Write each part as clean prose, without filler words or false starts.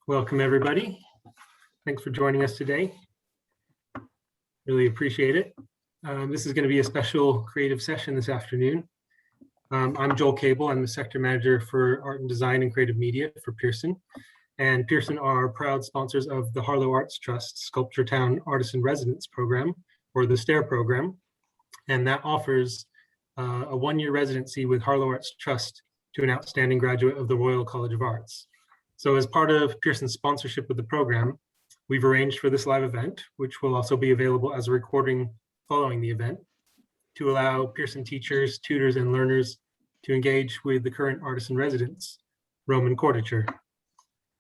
Welcome, everybody. Thanks for joining us today. Really appreciate it. This is going to be a special creative session this afternoon. I'm Joel Cable. I'm the sector manager for art and design and creative media for Pearson. And Pearson are proud sponsors of the Harlow Arts Trust Sculpture Town Artist in Residence program, or the STAIR program. And that offers a one-year residency with Harlow Arts Trust to an outstanding graduate of the Royal College of Arts. So as part of Pearson's sponsorship of the program, we've arranged for this live event, which will also be available as a recording following the event, to allow Pearson teachers, tutors, and learners to engage with the current artist in residence, Roman Cordicher.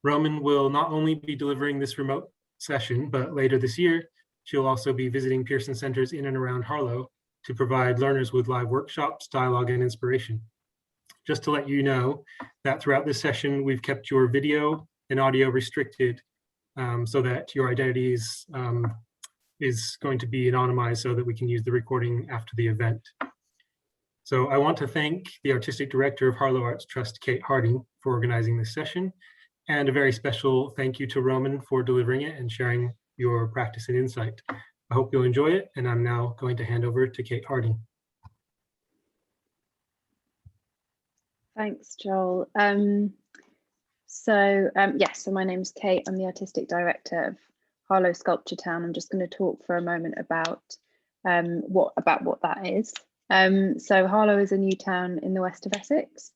Roman will not only be delivering this remote session, but later this year, she'll also be visiting Pearson centers in and around Harlow to provide learners with live workshops, dialogue, and inspiration. Just to let you know that throughout this session, we've kept your video and audio restricted so that your identity is going to be anonymized so that we can use the recording after the event. So I want to thank the Artistic Director of Harlow Arts Trust, Kate Harding, for organizing this session, and a very special thank you to Roman for delivering it and sharing your practice and insight. I hope you'll enjoy it, and I'm now going to hand over to Kate Harding. Thanks, Joel. So my name's Kate. I'm the Artistic Director of Harlow Sculpture Town. I'm just going to talk for a moment about what that is. So Harlow is a new town in the west of Essex.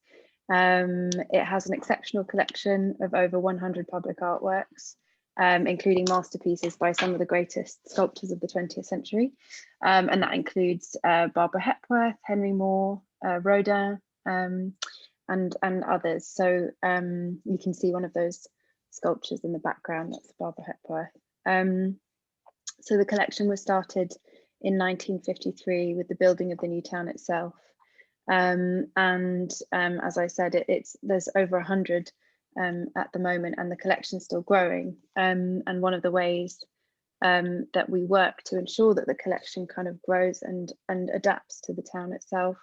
It has an exceptional collection of over 100 public artworks, including masterpieces by some of the greatest sculptors of the 20th century. And that includes Barbara Hepworth, Henry Moore, Rodin, and others. So you can see one of those sculptures in the background. That's Barbara Hepworth. So the collection was started in 1953 with the building of the new town itself. As I said, there's over 100 at the moment, and the collection is still growing. And one of the ways that we work to ensure that the collection kind of grows and adapts to the town itself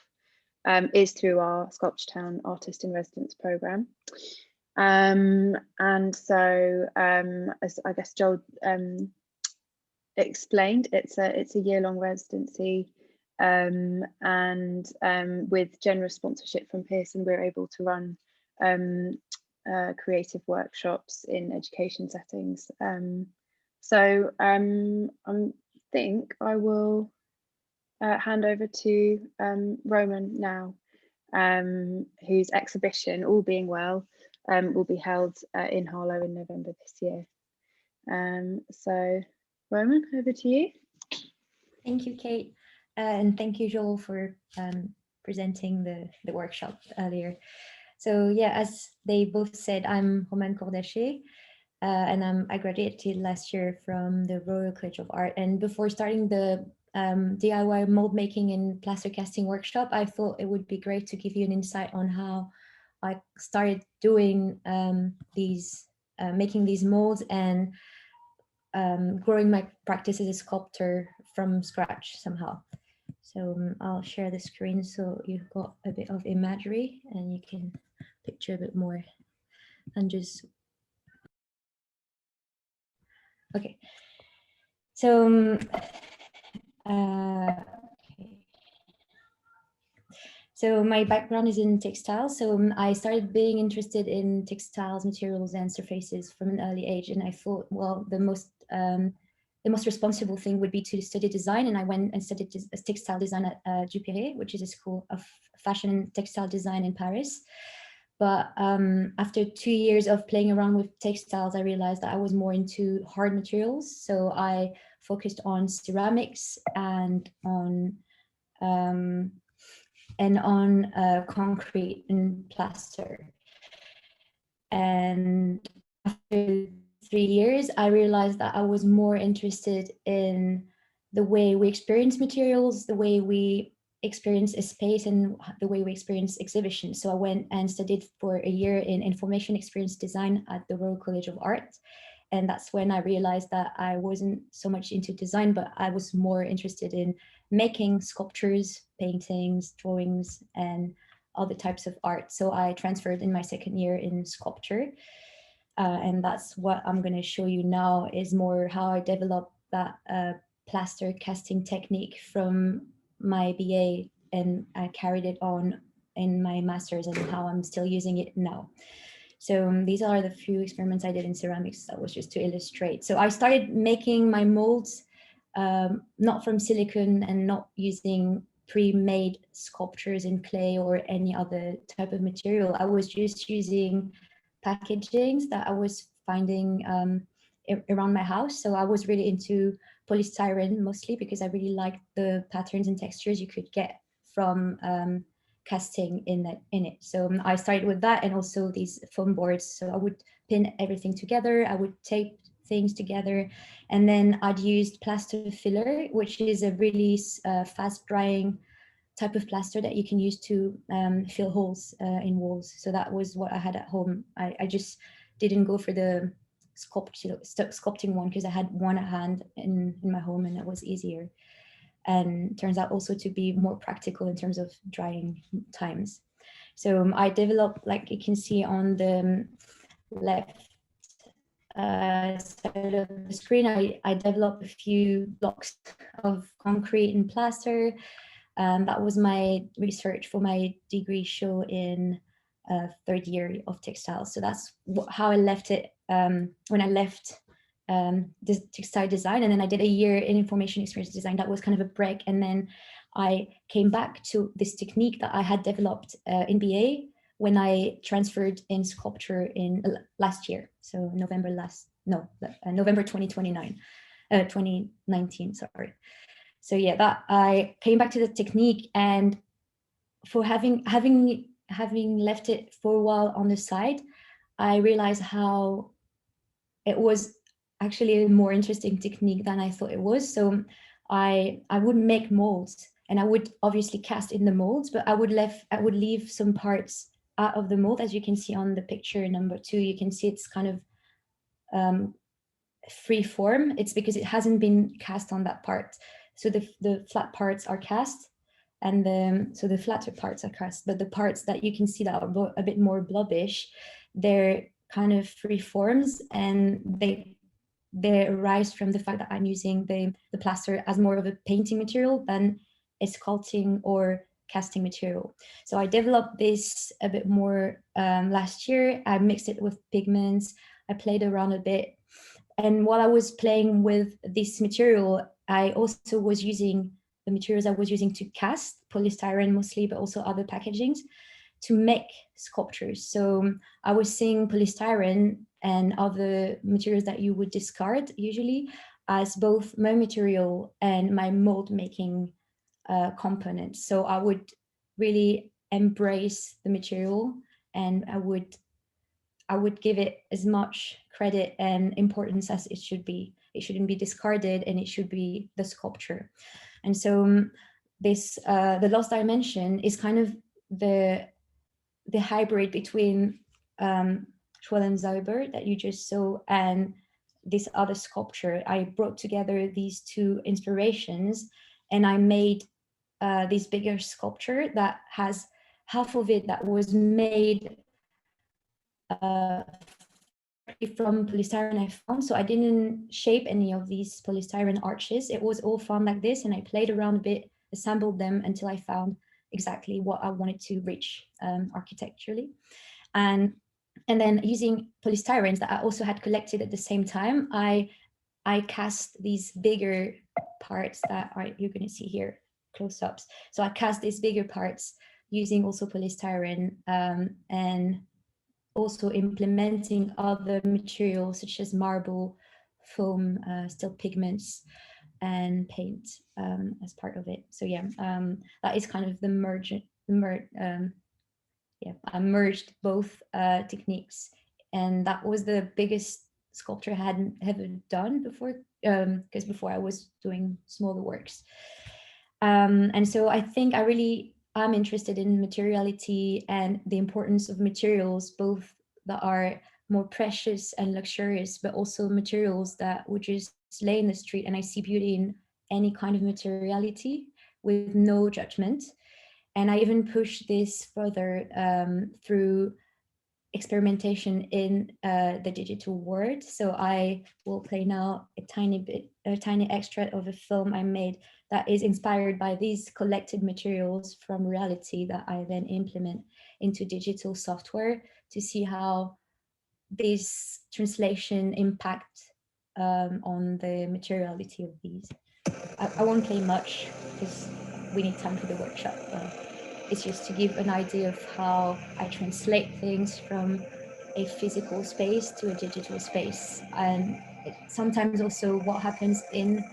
is through our Sculpture Town Artist in Residence program. And so, as I guess Joel explained, it's a year-long residency, and with generous sponsorship from Pearson, we're able to run creative workshops in education settings. So I think I will hand over to Roman now, whose exhibition, all being well, will be held in Harlow in November this year. So Roman, over to you. Thank you, Kate, and thank you, Joel, for presenting the workshop earlier. So yeah, as they both said, I'm Roman Cordicher, and I graduated last year from the Royal College of Art. And before starting the DIY mold making and plaster casting workshop, I thought it would be great to give you an insight on how I started doing making these molds and growing my practice as a sculptor from scratch somehow. So I'll share the screen so you've got a bit of imagery and you can picture a bit more and just okay. So So my background is in textiles. So I started being interested in textiles, materials, and surfaces from an early age. And I thought, well, the most responsible thing would be to study design. And I went and studied textile design at Duperré, which is a school of fashion and textile design in Paris. But after 2 years of playing around with textiles, I realized that I was more into hard materials. So I focused on ceramics and on concrete and plaster. And after 3 years, I realized that I was more interested in the way we experience materials, the way we experience a space, and the way we experience exhibition. So I went and studied for a year in information experience design at the Royal College of Art. And that's when I realized that I wasn't so much into design, but I was more interested in making sculptures, paintings, drawings, and other types of art. So I transferred in my second year in sculpture. And that's what I'm going to show you now, is more how I developed that plaster casting technique from my BA, and I carried it on in my master's, and how I'm still using it now. So these are the few experiments I did in ceramics. That was just to illustrate. So I started making my molds not from silicone and not using pre-made sculptures in clay or any other type of material. I was just using packagings that I was finding around my house. So I was really into polystyrene mostly, because I really liked the patterns and textures you could get from casting in it. So I started with that, and also these foam boards. So I would pin everything together, I would tape things together, and then I'd used plaster filler, which is a really fast drying type of plaster that you can use to fill holes in walls. So that was what I had at home. I just didn't go for the sculpting one, because I had one at hand in my home, and it was easier, and turns out also to be more practical in terms of drying times. So I developed, like you can see on the left side of the screen, I developed a few blocks of concrete and plaster. That was my research for my degree show in third year of textiles. So that's how I left it when I left this textile design. And then I did a year in information experience design. That was kind of a break. And then I came back to this technique that I had developed in BA when I transferred in sculpture in last year. So November 2019, sorry. So yeah, that I came back to the technique, and for having left it for a while on the side, I realized how it was actually a more interesting technique than I thought it was. So I would make molds, and I would obviously cast in the molds, but I would leave some parts out of the mold. As you can see on the picture number 2, you can see it's kind of free form. It's because it hasn't been cast on that part. So the flat parts are cast, and so the flatter parts are cast, but the parts that you can see that are a bit more blobbish, they're kind of free forms, and they arise from the fact that I'm using the plaster as more of a painting material than a sculpting or casting material. So I developed this a bit more last year. I mixed it with pigments. I played around a bit. And while I was playing with this material, I also was using the materials I was using to cast, polystyrene mostly, but also other packagings, to make sculptures. So I was seeing polystyrene and other materials that you would discard usually as both my material and my mold making components. So I would really embrace the material, and I would give it as much credit and importance as it should be. It shouldn't be discarded, and it should be the sculpture. And so this the Lost Dimension is kind of the hybrid between Schwellenzauber that you just saw and this other sculpture. I brought together these two inspirations, and I made this bigger sculpture that has half of it that was made from polystyrene I found. So I didn't shape any of these polystyrene arches. It was all found like this, and I played around a bit, assembled them until I found exactly what I wanted to reach architecturally. And then using polystyrenes that I also had collected at the same time, I cast these bigger parts that you're going to see here, close-ups. So I cast these bigger parts using also polystyrene and also implementing other materials such as marble, foam, still pigments, and paint as part of it. So yeah, that is kind of the merge. I merged both techniques, and that was the biggest sculpture I hadn't ever done before, because before I was doing smaller works. And so I think I'm interested in materiality and the importance of materials, both that are more precious and luxurious, but also materials that would just lay in the street. And I see beauty in any kind of materiality with no judgment. And I even push this further through experimentation in the digital world. So I will play now a tiny extract of a film I made that is inspired by these collected materials from reality that I then implement into digital software to see how this translation impact on the materiality of these. I won't play much because we need time for the workshop. It's just to give an idea of how I translate things from a physical space to a digital space. And sometimes also what happens in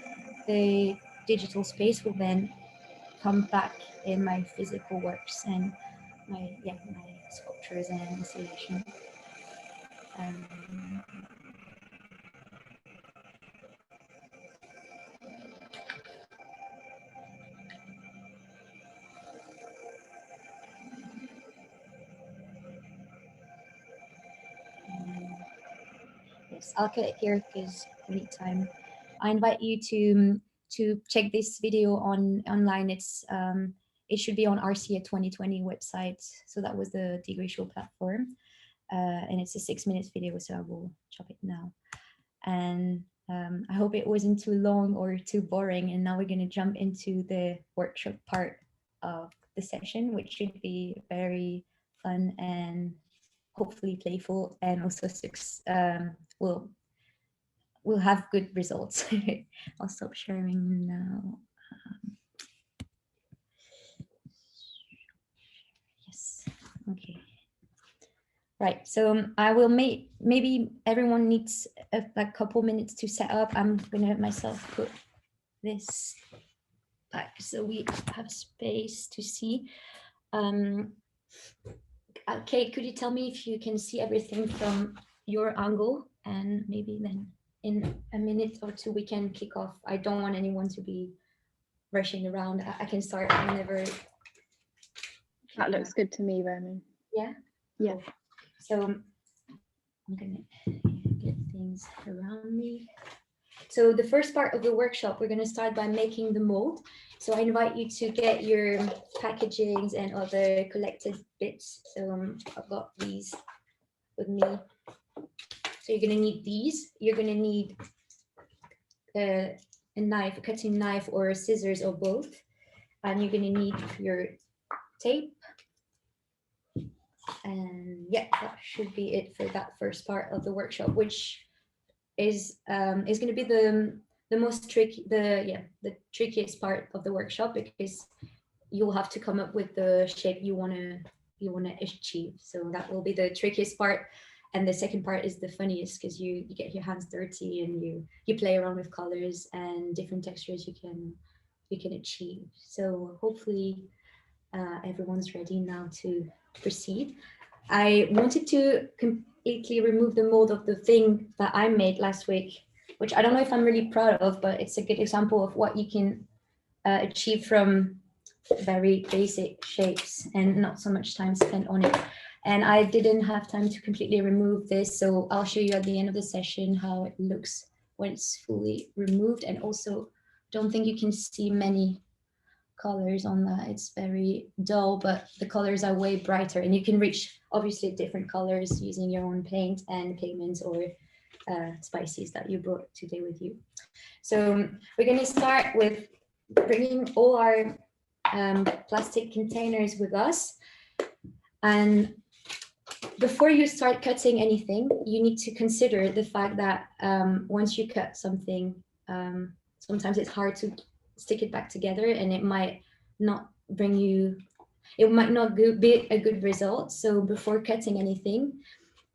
the digital space will then come back in my physical works and my sculptures and installation. Yes, I'll cut it here because we need time. I invite you to check this video online. It should be on RCA 2020 website. So that was the degree show platform, and it's a 6 minutes video. So I will chop it now. And I hope it wasn't too long or too boring. And now we're going to jump into the workshop part of the session, which should be very fun and hopefully playful, and also we'll have good results. I'll stop sharing now. Yes, okay. Right, so I will maybe everyone needs a couple minutes to set up. I'm gonna myself put this back so we have space to see. Kate, could you tell me if you can see everything from your angle, and maybe then in a minute or two we can kick off. I don't want anyone to be rushing around. I can start whenever. That looks good to me, Roman. Yeah? Yeah. Cool. So I'm gonna get things around me. So the first part of the workshop, we're gonna start by making the mold. So I invite you to get your packagings and other collected bits. So I've got these with me. So you're gonna need these. You're gonna need a knife, a cutting knife or scissors or both. And you're gonna need your tape. And yeah, that should be it for that first part of the workshop, which is going to be the most tricky, the trickiest part of the workshop, because you'll have to come up with the shape you want to achieve. So that will be the trickiest part, and the second part is the funniest, because you get your hands dirty and you play around with colors and different textures you can achieve. So hopefully everyone's ready now to proceed. I wanted to completely remove the mold of the thing that I made last week, which I don't know if I'm really proud of, but it's a good example of what you can achieve from very basic shapes and not so much time spent on it. And I didn't have time to completely remove this, so I'll show you at the end of the session how it looks when it's fully removed. And also, don't think you can see many colors on that. It's very dull, but the colors are way brighter, and you can reach obviously different colors using your own paint and pigments or spices that you brought today with you. So we're going to start with bringing all our plastic containers with us. And before you start cutting anything, you need to consider the fact that once you cut something, sometimes it's hard to stick it back together, and it might not bring you, it might not be a good result. So before cutting anything,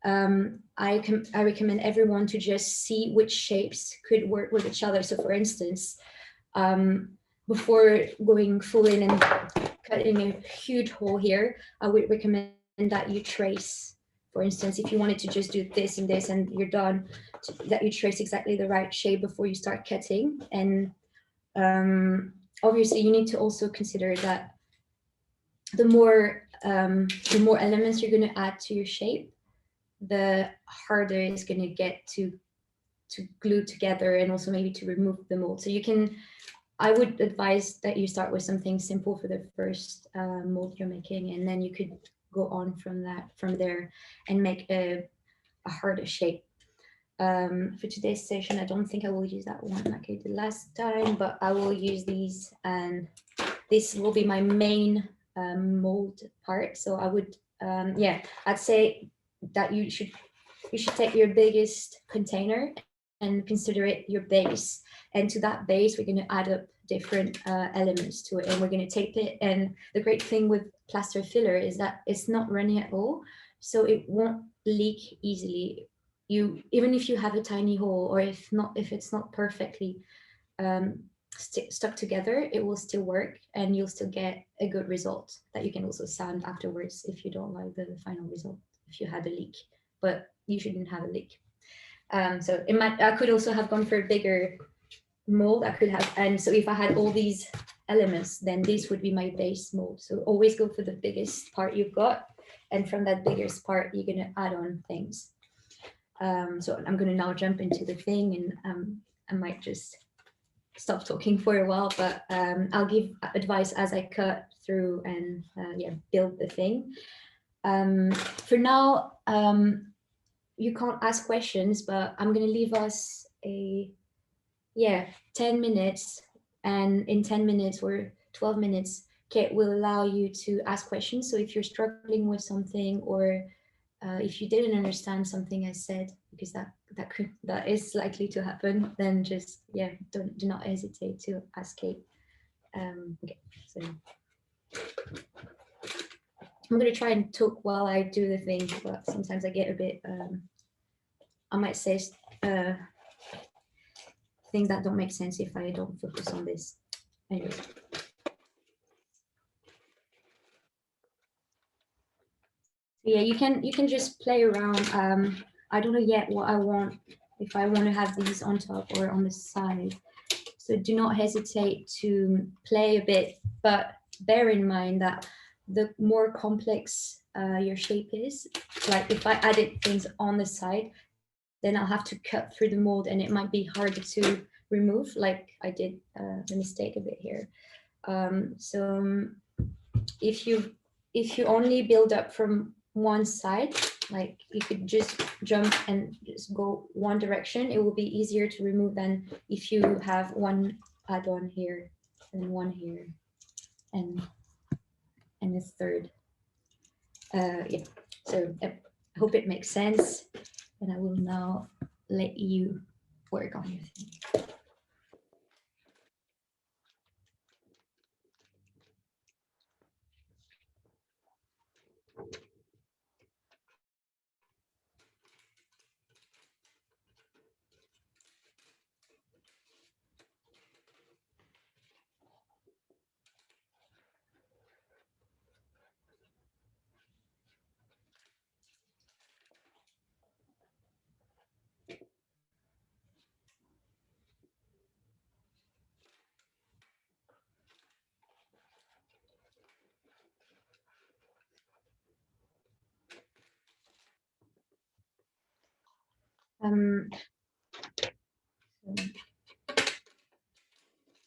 I recommend everyone to just see which shapes could work with each other. So for instance, before going full in and cutting a huge hole here, I would recommend that you trace. For instance, if you wanted to just do this and this and you're done, that you trace exactly the right shape before you start cutting. And obviously you need to also consider that the more elements you're going to add to your shape, the harder it's going to get to glue together, and also maybe to remove the mold. So I would advise that you start with something simple for the first mold you're making, and then you could go on from there and make a harder shape. For today's session, I don't think I will use that one like I did last time, but I will use these, and this will be my main mold part. So I would, I'd say that you should take your biggest container and consider it your base. And to that base, we're going to add up different elements to it, and we're going to tape it. And the great thing with plaster filler is that it's not runny at all, so it won't leak easily. Even if you have a tiny hole, or if it's not perfectly stuck together, it will still work, and you'll still get a good result that you can also sand afterwards if you don't like the final result, if you had a leak. But you shouldn't have a leak. So I could also have gone for a bigger mold. And so if I had all these elements, then this would be my base mold. So always go for the biggest part you've got, and from that biggest part, you're going to add on things. So I'm going to now jump into the thing, and I might just stop talking for a while, but I'll give advice as I cut through and build the thing. For now, you can't ask questions, but I'm going to leave us 10 minutes, and in 10 minutes or 12 minutes, Kate will allow you to ask questions. So if you're struggling with something, or if you didn't understand something I said, because that is likely to happen, then just do not hesitate to ask Kate. Okay, so I'm going to try and talk while I do the thing, but sometimes I get a bit I might say things that don't make sense if I don't focus on this. Anyways. Yeah, you can just play around. I don't know yet what I want, if I want to have these on top or on the side. So do not hesitate to play a bit, but bear in mind that the more complex your shape is, like if I added things on the side, then I'll have to cut through the mold, and it might be harder to remove, like I did the mistake a bit here. So if you only build up from one side, like you could just jump and just go one direction, it will be easier to remove than if you have one add-on here and one here and a third. So I hope it makes sense, and I will now let you work on your thing.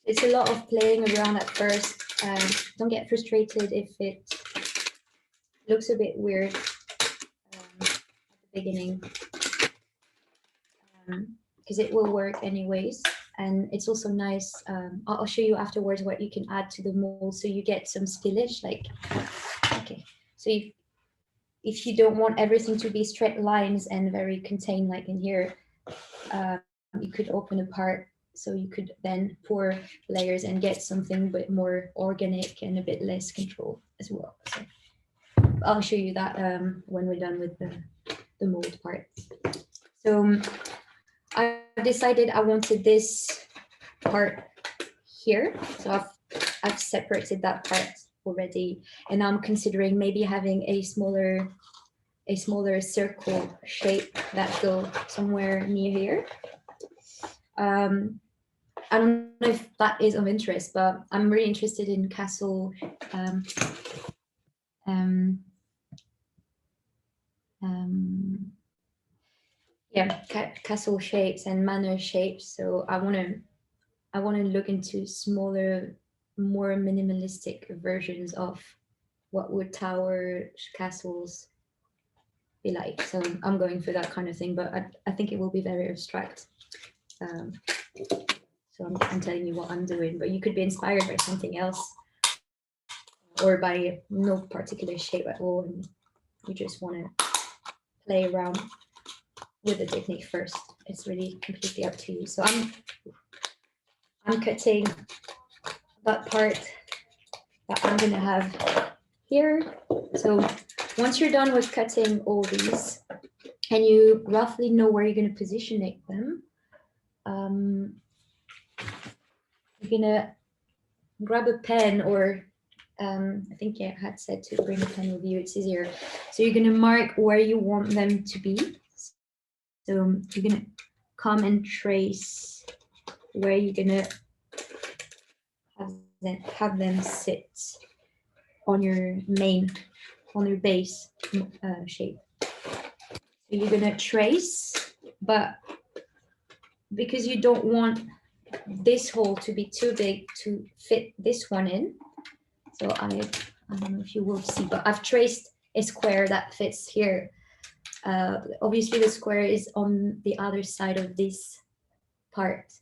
It's a lot of playing around at first. Don't get frustrated if it looks a bit weird at the beginning, because it will work anyways. And it's also nice. I'll show you afterwards what you can add to the mold, so you get some spillage. So if you don't want everything to be straight lines and very contained, like in here, you could open a part, so you could then pour layers and get something a bit more organic and a bit less control as well. So I'll show you that when we're done with the mold part. So I decided I wanted this part here, so I've separated that part already, and I'm considering maybe having a smaller circle shape that go somewhere near here. I don't know if that is of interest, but I'm really interested in castle castle shapes and manor shapes. So I want to look into smaller, more minimalistic versions of what would tower castles be like. So I'm going for that kind of thing, but I think it will be very abstract. So I'm telling you what I'm doing, but you could be inspired by something else, or by no particular shape at all, and you just want to play around with the technique first. It's really completely up to you. So I'm cutting that part that I'm gonna have here. So once you're done with cutting all these, and you roughly know where you're gonna position them, you're gonna grab a pen, or I think I had said to bring a pen with you, it's easier. So you're gonna mark where you want them to be. So you're gonna come and trace where you're gonna have them sit on your base shape. So you're gonna trace, but because you don't want this hole to be too big to fit this one in, so I don't know if you will see, but I've traced a square that fits here. Obviously the square is on the other side of this part,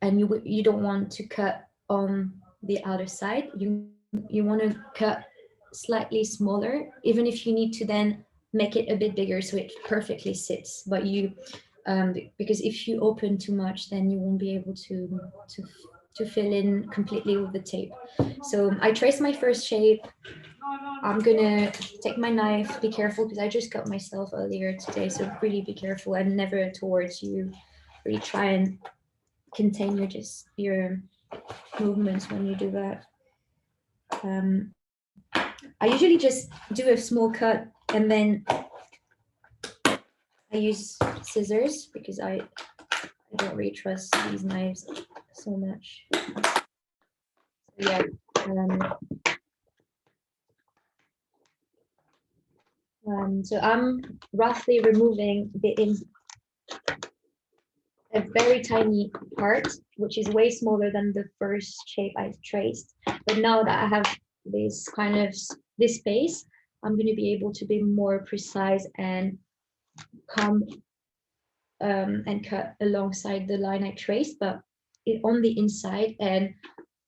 and you don't want to cut on the other side. You want to cut slightly smaller, even if you need to then make it a bit bigger so it perfectly sits. But you because if you open too much, then you won't be able to fill in completely with the tape. So I traced my first shape. I'm gonna take my knife, be careful, because I just cut myself earlier today, so really be careful, and never towards you. Really try and contain your movements when you do that. I usually just do a small cut, and then I use scissors because I don't really trust these knives so much. Yeah. So I'm roughly removing a very tiny part, which is way smaller than the first shape I traced. But now that I have this space, I'm going to be able to be more precise and come and cut alongside the line I traced, but on the inside. And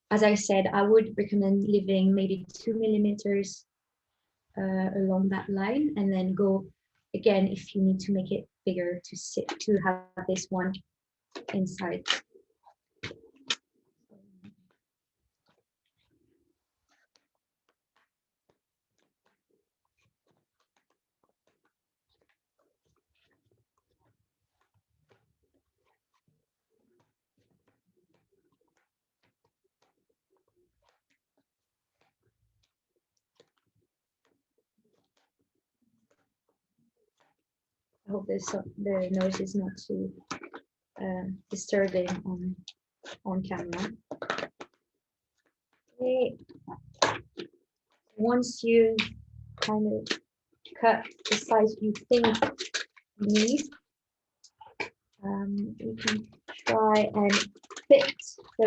as I said, I would recommend leaving maybe 2 millimeters along that line, and then go again if you need to make it bigger to have this one inside. I hope the noise is not too disturbing on camera. Okay. Once you kind of cut the size you think you need, you can try and fit. So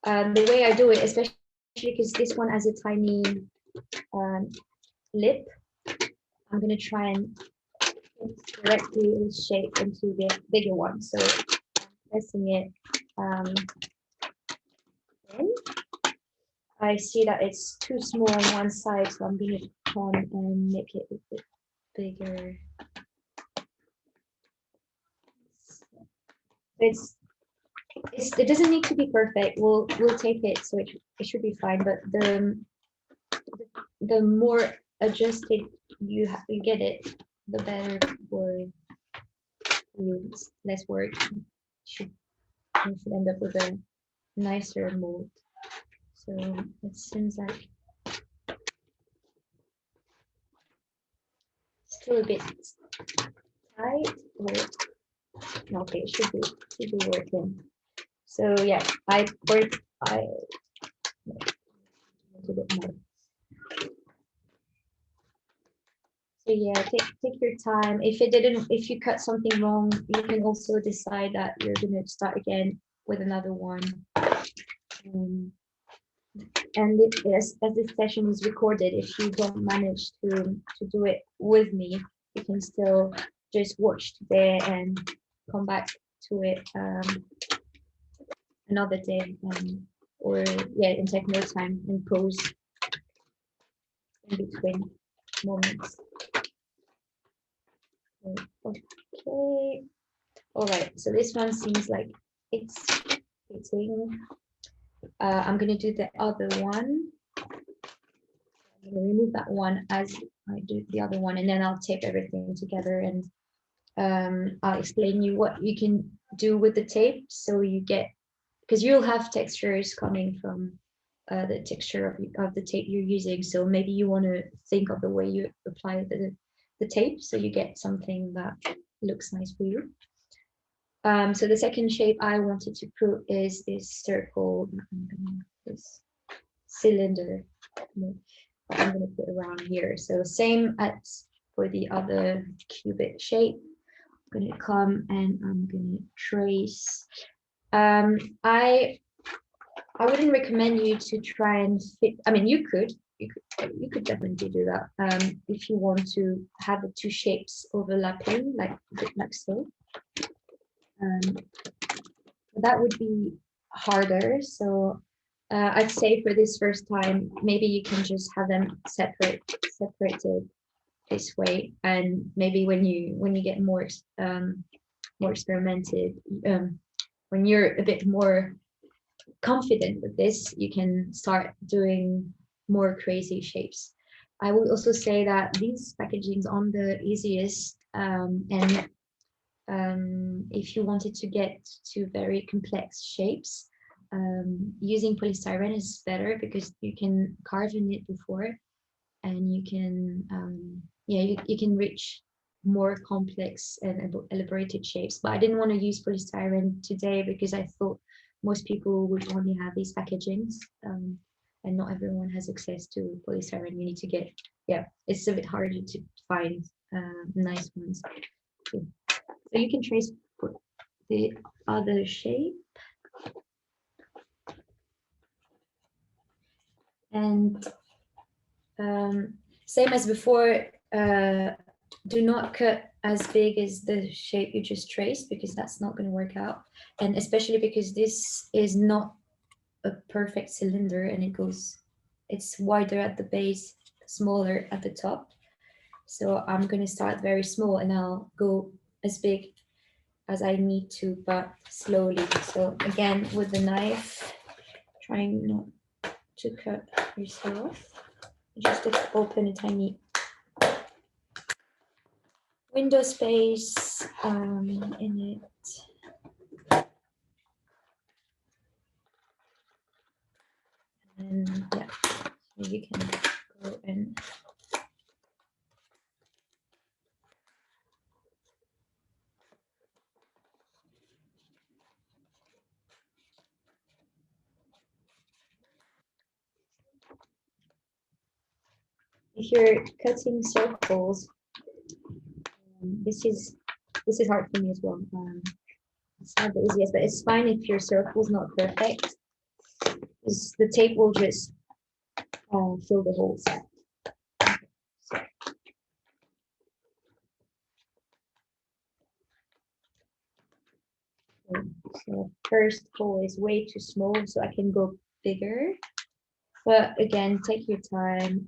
the way I do it, especially because this one has a tiny lip, I'm going to try and directly its shape into the bigger one. So I'm pressing it in. I see that it's too small on one side, so I'm going to come and make it a bit bigger. It doesn't need to be perfect. We'll take it, so it should be fine. But the more adjusted you get it, the better for you. Less work. You should end up with a nicer mold. So it seems like still a bit tight. Okay, it should be working. So yeah, I a little bit more. So yeah, take your time. If you cut something wrong, you can also decide that you're gonna start again with another one. and as this session is recorded, if you don't manage to do it with me, you can still just watch today and come back to it another day, or yeah, and take more time and pause in between moments. Okay, all right, so this one seems like it's fitting. I'm going to do the other one. I'm going to remove that one as I do the other one, and then I'll tape everything together, and I'll explain you what you can do with the tape. So you get, because you'll have textures coming from the texture of the tape you're using. So maybe you want to think of the way you apply the tape, so you get something that looks nice for you. So the second shape I wanted to put is this circle, this cylinder I'm going to put around here. So same as for the other cubit shape, I'm going to come and I'm going to trace. I wouldn't recommend you to try and fit. I mean, you could definitely do that if you want to have the two shapes overlapping like so. That would be harder. So I'd say for this first time, maybe you can just have them separated this way, and maybe when you get more experimented, when you're a bit more confident with this, you can start doing more crazy shapes. I would also say that these packagings aren't the easiest, and if you wanted to get to very complex shapes, using polystyrene is better because you can carve in it before, and you can you can reach more complex and elaborated shapes. But I didn't want to use polystyrene today because I thought most people would only have these packagings, and not everyone has access to polystyrene. You need to get, it's a bit harder to find nice ones. Okay. So you can trace the other shape. And same as before, do not cut as big as the shape you just traced, because that's not going to work out. And especially because this is not a perfect cylinder, and it's wider at the base, smaller at the top. So I'm going to start very small, and I'll go as big as I need to, but slowly. So again, with the knife, trying not to cut yourself, just to open a tiny window space in it. And yeah, so you can go and if you're cutting circles, this is hard for me as well. It's not the easiest, but it's fine if your circle is not perfect, because the tape will just fill the holes. So first hole is way too small, so I can go bigger. But again, take your time.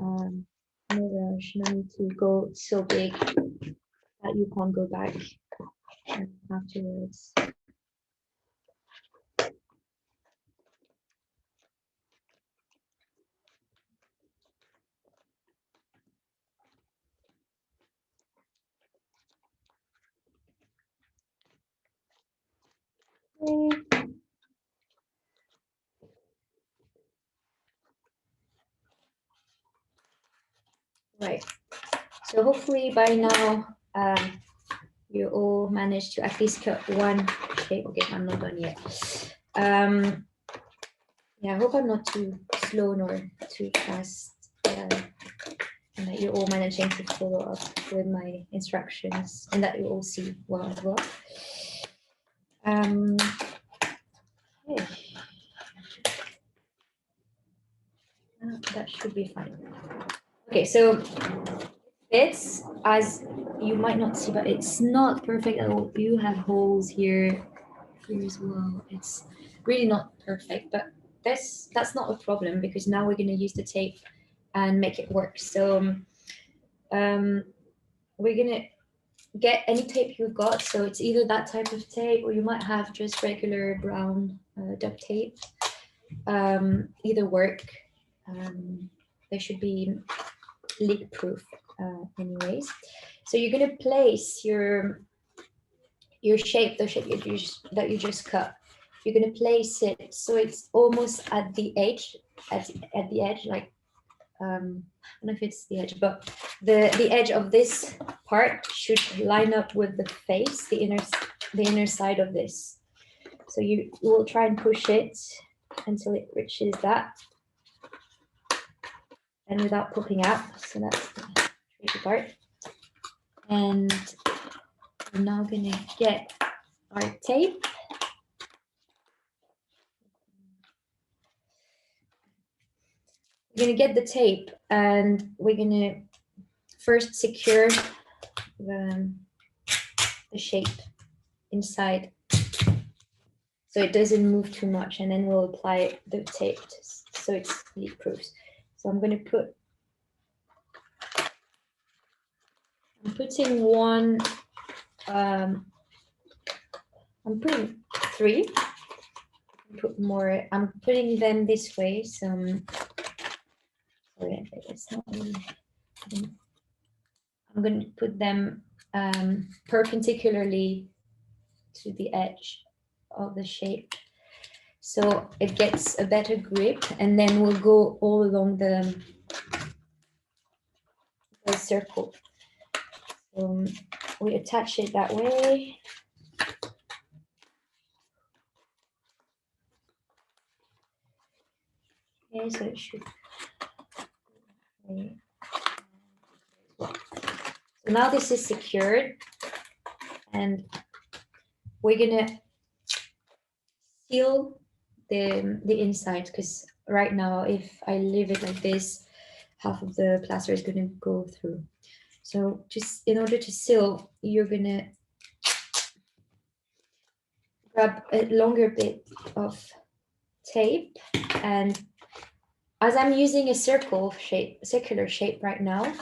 No rush. No need to go so big that you can't go back afterwards. Okay. Right. So hopefully by now you all managed to at least cut one shape. Okay, I'm not done yet. Yeah, I hope I'm not too slow nor too fast, and that you're all managing to follow up with my instructions, and that you all see well as well. Okay. That should be fine. Okay, so it's, as you might not see, but it's not perfect at all. You have holes here as well. It's really not perfect, but that's not a problem because now we're going to use the tape and make it work. So we're going to get any tape you've got. So it's either that type of tape, or you might have just regular brown duct tape. Either work. They should be leak proof anyways. So you're going to place your shape, the shape that you just cut. You're going to place it so it's almost at the edge, at the edge, like I don't know if it's the edge, but the edge of this part should line up with the face, the inner side of this. So you will try and push it until it reaches that, and without popping out. So that's the tricky part. And we're now gonna get our tape. We're gonna get the tape, and we're gonna first secure the shape inside so it doesn't move too much, and then we'll apply the tape so it's leak proof. So I'm putting one, I'm putting 3. Put more. I'm putting them this way. So sorry, it's not really. I'm going to put them perpendicularly to the edge of the shape, so it gets a better grip, and then we'll go all along the circle. So we attach it that way. Okay, so it should. So now this is secured, and we're gonna seal the inside, because right now if I leave it like this, half of the plaster is gonna go through. So just in order to seal, you're gonna grab a longer bit of tape, and as I'm using a circular shape right now,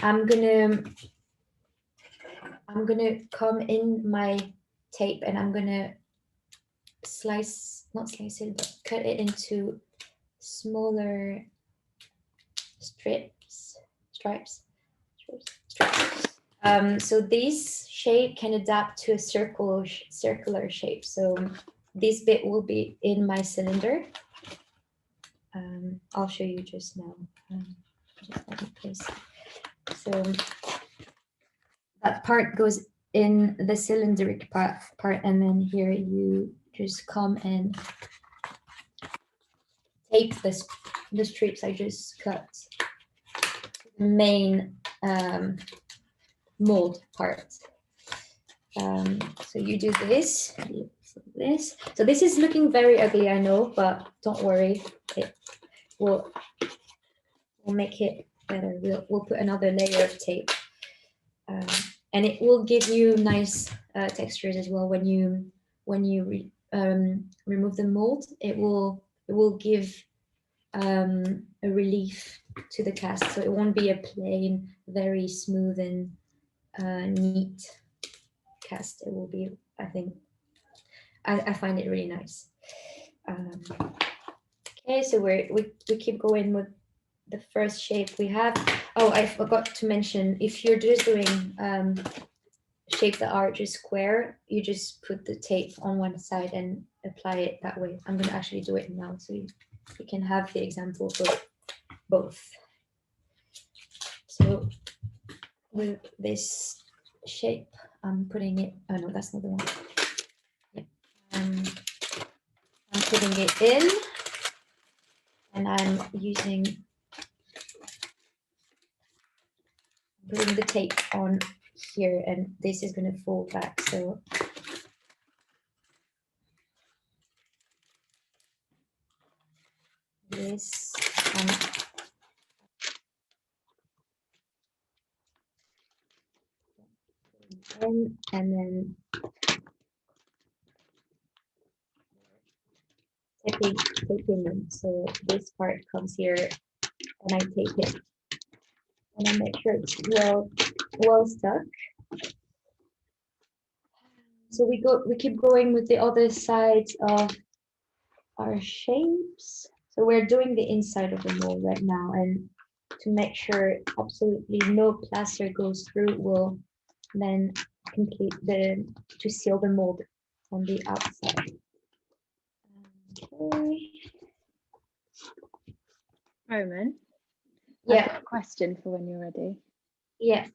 I'm gonna come in my tape, and I'm gonna not slice it, but cut it into smaller stripes. So this shape can adapt to a circular shape. So this bit will be in my cylinder. I'll show you just now. Just let me place. So that part goes in the cylindric part, and then here you just come and tape the strips I just cut to the main mold part. So you do this. So this is looking very ugly, I know, but don't worry, it will make it better. We'll put another layer of tape, and it will give you nice textures as well. When you remove the mold, it will give a relief to the cast, so it won't be a plain, very smooth and neat cast. It will be, I think, I find it really nice. Okay, so we keep going with the first shape we have. Oh, I forgot to mention, if you're just doing shapes that are just square, you just put the tape on one side and apply it that way. I'm going to actually do it now, so you can have the example for both. So with this shape, I'm putting it, oh no, that's not the one. Yeah. I'm putting it in, and I'm putting the tape on here, and this is going to fold back. So this And then taping them. So this part comes here, and I tape it, and I make sure it's well stuck. So we keep going with the other sides of our shapes. So we're doing the inside of the mold right now, and to make sure absolutely no plaster goes through, we'll then complete to seal the mold on the outside. Okay. Roman, Yeah. I've got a question for when you're ready. Yeah.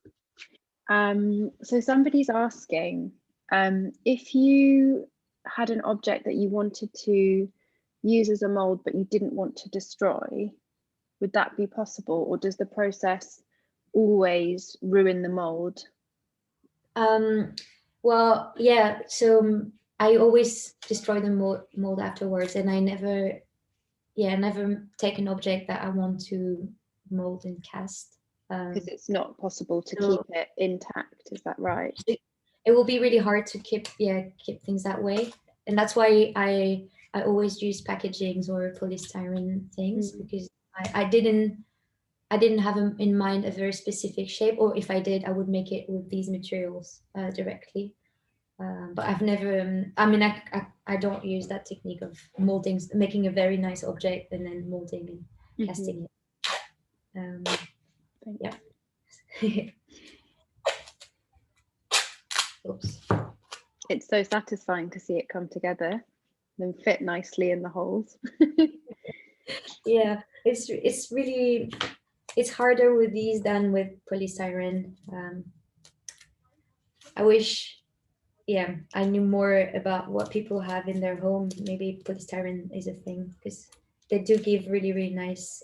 So somebody's asking, if you had an object that you wanted to use as a mold, but you didn't want to destroy, would that be possible, or does the process always ruin the mold? Well, yeah. So I always destroy the mold afterwards, and I never take an object that I want to mold and cast. Because it's not possible to keep it intact, is that right? It will be really hard to keep things that way, and that's why I always use packagings or polystyrene things, because I didn't have in mind a very specific shape, or if I did, I would make it with these materials directly. But I've never, I don't use that technique of molding, making a very nice object and then molding and casting it. Yeah. Oops. It's so satisfying to see it come together and fit nicely in the holes. Yeah, it's really, it's harder with these than with polystyrene. I wish, I knew more about what people have in their home. Maybe polystyrene is a thing, because they do give really, really nice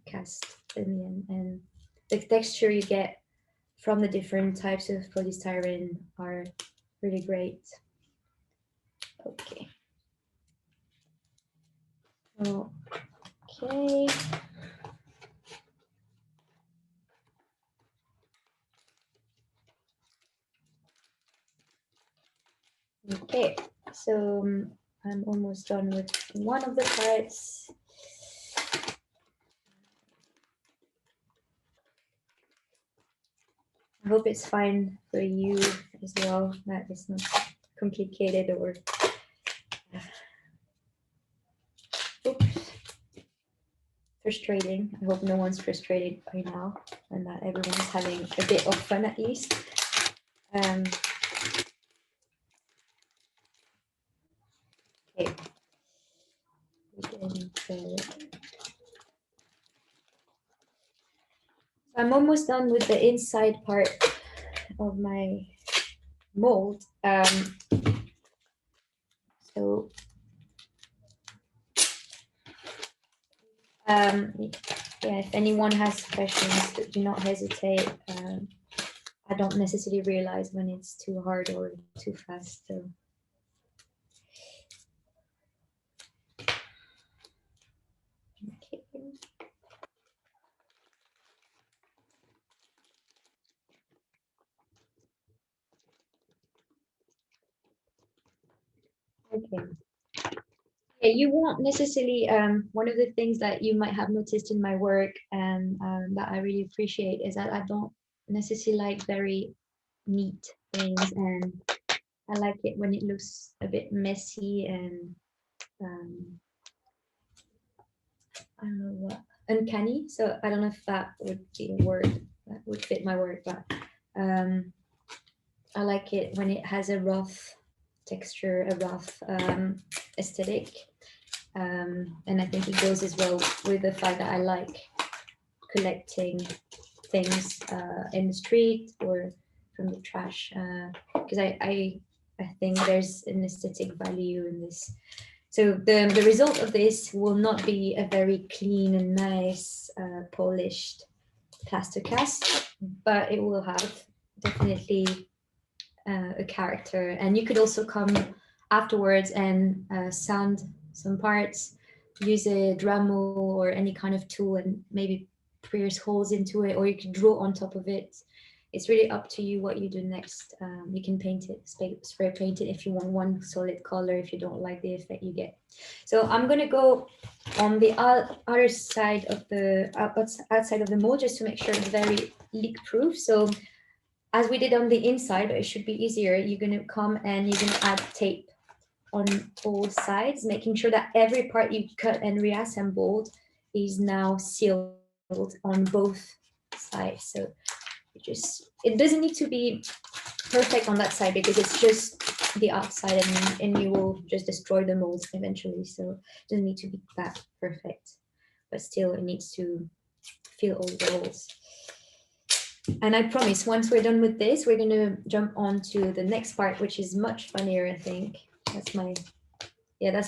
cast in the end, and the texture you get from the different types of polystyrene are really great. Okay. Okay. Okay, so I'm almost done with one of the parts. I hope it's fine for you as well, that it's not complicated or oops, frustrating. I hope no one's frustrated by now, and that everyone's having a bit of fun at least. Okay. I'm almost done with the inside part of my mold. So if anyone has questions, do not hesitate. I don't necessarily realize when it's too hard or too fast. So. Okay. Okay. Yeah, you won't necessarily, one of the things that you might have noticed in my work and that I really appreciate is that I don't necessarily like very neat things, and I like it when it looks a bit messy and I don't know what, uncanny. So I don't know if that would be a word that would fit my word, but I like it when it has a rough texture, a rough aesthetic. And I think it goes as well with the fact that I like collecting things in the street or from the trash, because I think there's an aesthetic value in this. So the result of this will not be a very clean and nice polished plaster cast, but it will have definitely a character. And you could also come afterwards and sand some parts use a Dremel or any kind of tool and maybe pierce holes into it, or you can draw on top of it. It's really up to you what you do next. You can paint it, spray paint it if you want one solid color, if you don't like the effect you get. So I'm gonna go on the other side of the outside of the mold just to make sure it's very leak proof. So as we did on the inside, it should be easier. You're gonna come and you're gonna add tape on all sides, making sure that every part you cut and reassembled is now sealed on both sides. So it doesn't need to be perfect on that side because it's just the outside, and you will just destroy the molds eventually. So it doesn't need to be that perfect, but still it needs to fill all the holes. And I promise once we're done with this, we're going to jump on to the next part, which is much funnier, I think. That's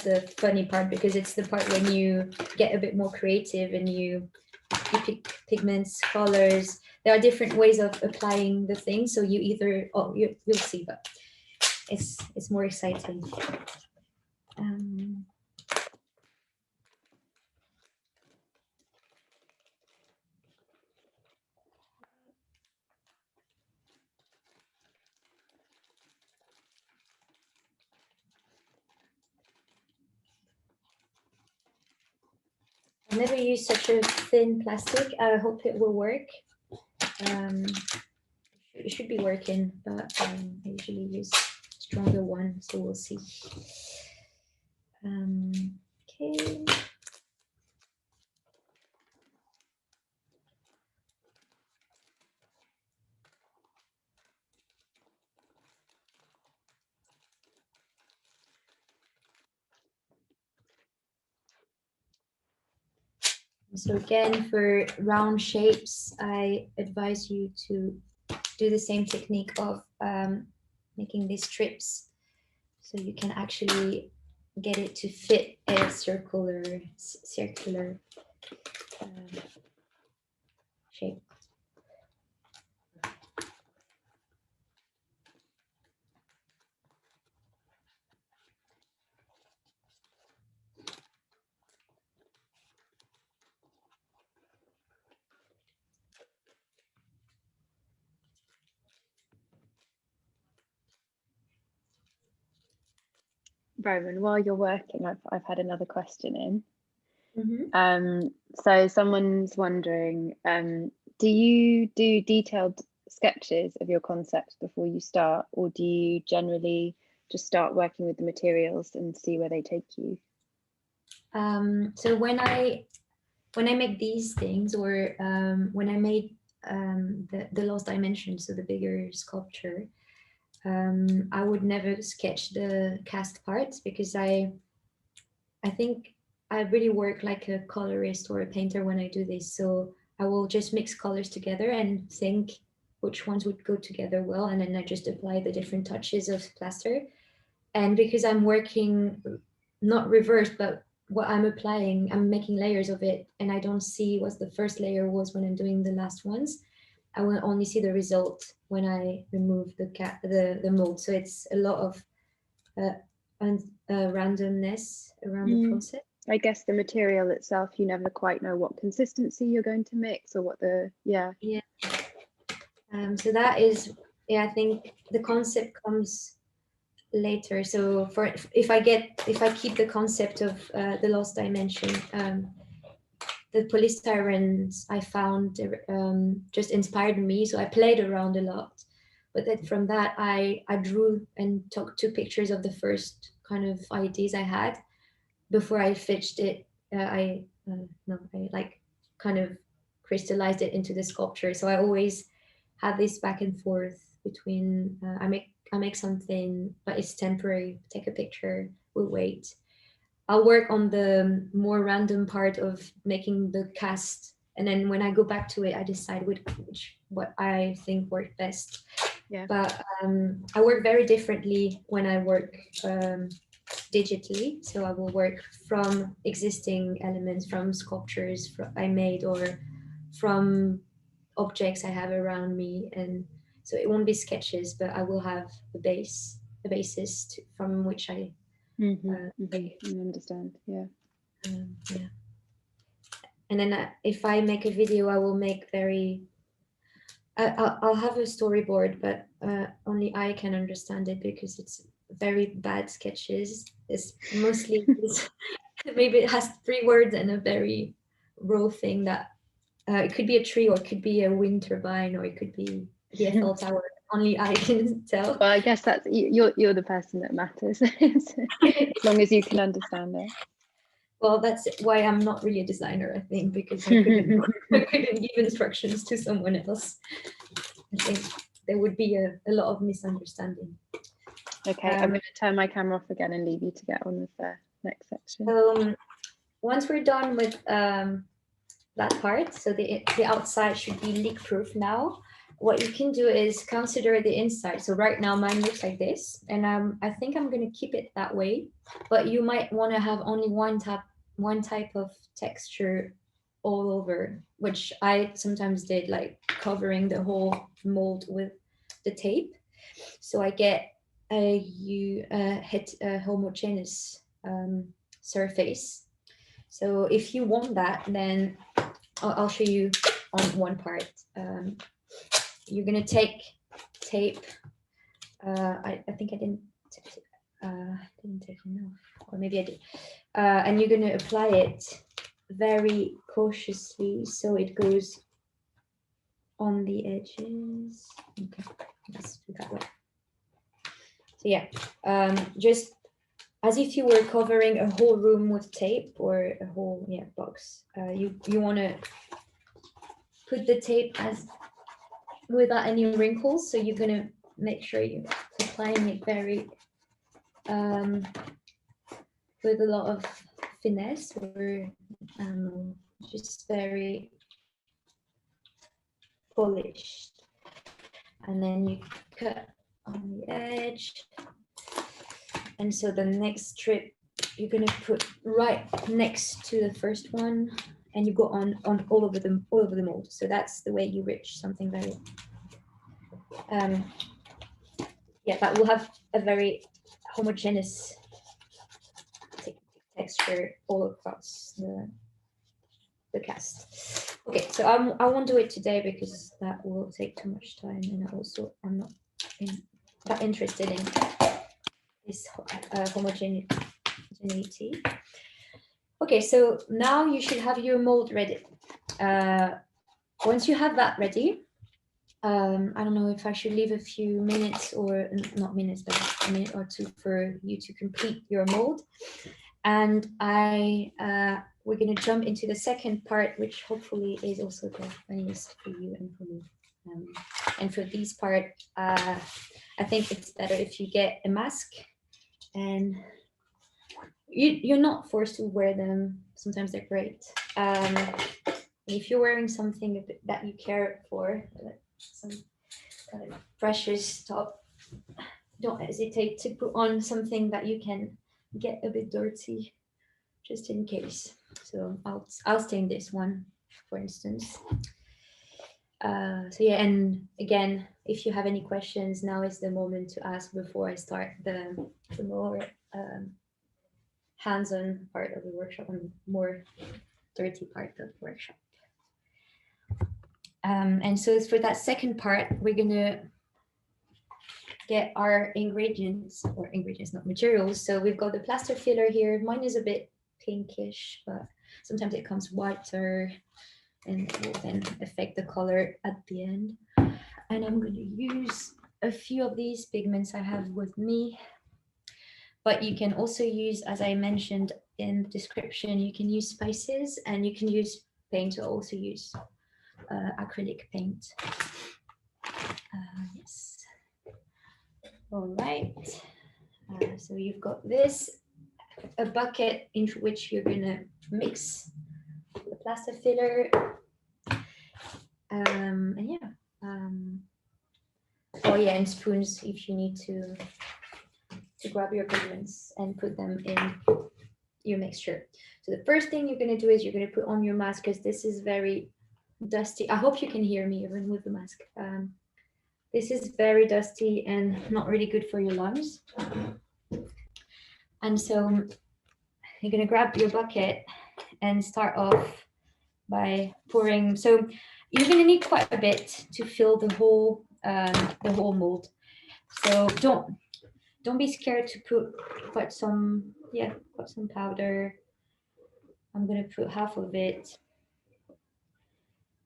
the funny part, because it's the part when you get a bit more creative and you pick pigments, colors. There are different ways of applying the thing. So you either, you'll see, but it's more exciting. I've never used such a thin plastic. I hope it will work. It should be working, but I usually use stronger one, so we'll see. Okay. So again, for round shapes, I advise you to do the same technique of making these strips, so you can actually get it to fit a circular shape. Roman, while you're working, I've had another question in. Mm-hmm. So someone's wondering, do you do detailed sketches of your concepts before you start, or do you generally just start working with the materials and see where they take you? So when I make these things, or when I made the Lost Dimension, so the bigger sculpture, I would never sketch the cast parts, because I think I really work like a colorist or a painter when I do this. So I will just mix colors together and think which ones would go together well, and then I just apply the different touches of plaster. And because I'm working not reverse, but what I'm applying, I'm making layers of it, and I don't see what the first layer was when I'm doing the last ones. I will only see the result when I remove the mold. So it's a lot of randomness around the process. I guess the material itself, you never quite know what consistency you're going to mix, or what so that is, I think the concept comes later. So if I keep the concept of the Lost Dimension, the polystyrene I found just inspired me, so I played around a lot. But then from that, I drew and took 2 pictures of the first kind of ideas I had before I fetched it. I like kind of crystallized it into the sculpture. So I always have this back and forth between I make something, but it's temporary. Take a picture, we'll wait. I'll work on the more random part of making the cast, and then when I go back to it, I decide what I think worked best. Yeah. But I work very differently when I work digitally. So I will work from existing elements, from sculptures I made, or from objects I have around me, and so it won't be sketches, but I will have a basis from which I I understand. Yeah. Yeah. And then if I make a video, I will make I'll have a storyboard, but only I can understand it because it's very bad sketches. It's mostly maybe it has 3 words and a very raw thing that it could be a tree, or it could be a wind turbine, or it could be the Eiffel Tower. Only I can tell. Well, I guess that's you're the person that matters, as long as you can understand it. Well, that's why I'm not really a designer, I think, because I couldn't give instructions to someone else. I think there would be a lot of misunderstanding. Okay, I'm going to turn my camera off again and leave you to get on with the next section. Once we're done with that part, so the outside should be leak-proof now. What you can do is consider the inside. So right now mine looks like this, and I think I'm going to keep it that way. But you might want to have only one type of texture all over, which I sometimes did, like covering the whole mold with the tape. So I get a homogeneous surface. So if you want that, then I'll show you on one part. You're gonna take tape. I think I didn't take enough, or maybe I did. And you're gonna apply it very cautiously, so it goes on the edges. Okay, let's do that way. So yeah, just as if you were covering a whole room with tape, or a whole box. You want to put the tape as without any wrinkles. So you're gonna make sure you're applying it very with a lot of finesse, or just very polished. And then you cut on the edge. And so the next strip you're gonna put right next to the first one, and you go on all over the mold. So that's the way you reach something very that will have a very homogeneous texture all across the cast. Okay, so I won't do it today because that will take too much time, and also I'm not that interested in this homogeneity. Okay, so now you should have your mold ready. Once you have that ready, I don't know if I should leave a few minutes, or not minutes, but a minute or two for you to complete your mold. And we're going to jump into the second part, which hopefully is also the funniest for you and for me. And for this part, I think it's better if you get a mask, and you're not forced to wear them. Sometimes they're great. If you're wearing something that you care for, some kind of precious top, don't hesitate to put on something that you can get a bit dirty, just in case. So I'll stain this one, for instance. So yeah, and again, if you have any questions, now is the moment to ask before I start the more hands-on part of the workshop and more dirty part of the workshop. And so for that second part, we're gonna get our ingredients, not materials. So we've got the plaster filler here. Mine is a bit pinkish, but sometimes it comes whiter, and it will then affect the color at the end. And I'm going to use a few of these pigments I have with me, but you can also use, as I mentioned in the description, you can use spices, and you can use paint. To also use acrylic paint. Yes. All right. So you've got a bucket into which you're going to mix the plaster filler. And yeah. Oh yeah, and spoons if you need to grab your pigments and put them in your mixture. So the first thing you're going to do is you're going to put on your mask, because this is very dusty. I hope you can hear me even with the mask. This is very dusty and not really good for your lungs. And so you're going to grab your bucket and start off by pouring. So you're going to need quite a bit to fill the whole mold. So don't be scared to put some powder. I'm going to put half of it.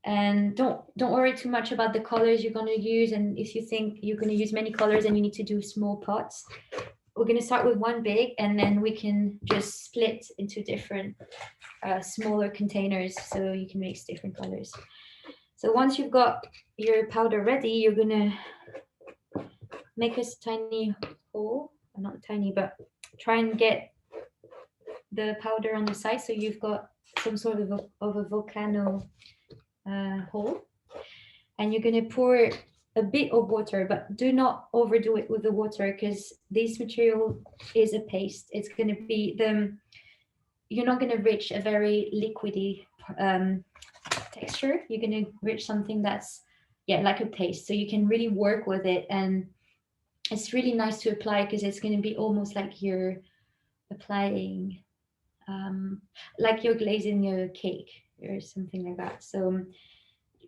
And don't worry too much about the colors you're going to use. And if you think you're going to use many colors and you need to do small pots, we're going to start with one big, and then we can just split into different smaller containers so you can mix different colors. So once you've got your powder ready, you're going to make a tiny hole, not tiny, but try and get the powder on the side so you've got some sort of a volcano hole, and you're going to pour a bit of water, but do not overdo it with the water because this material is a paste. It's going to be you're not going to reach a very liquidy texture. You're going to reach something that's like a paste, so you can really work with it. And it's really nice to apply because it's going to be almost like you're applying like you're glazing a cake or something like that. So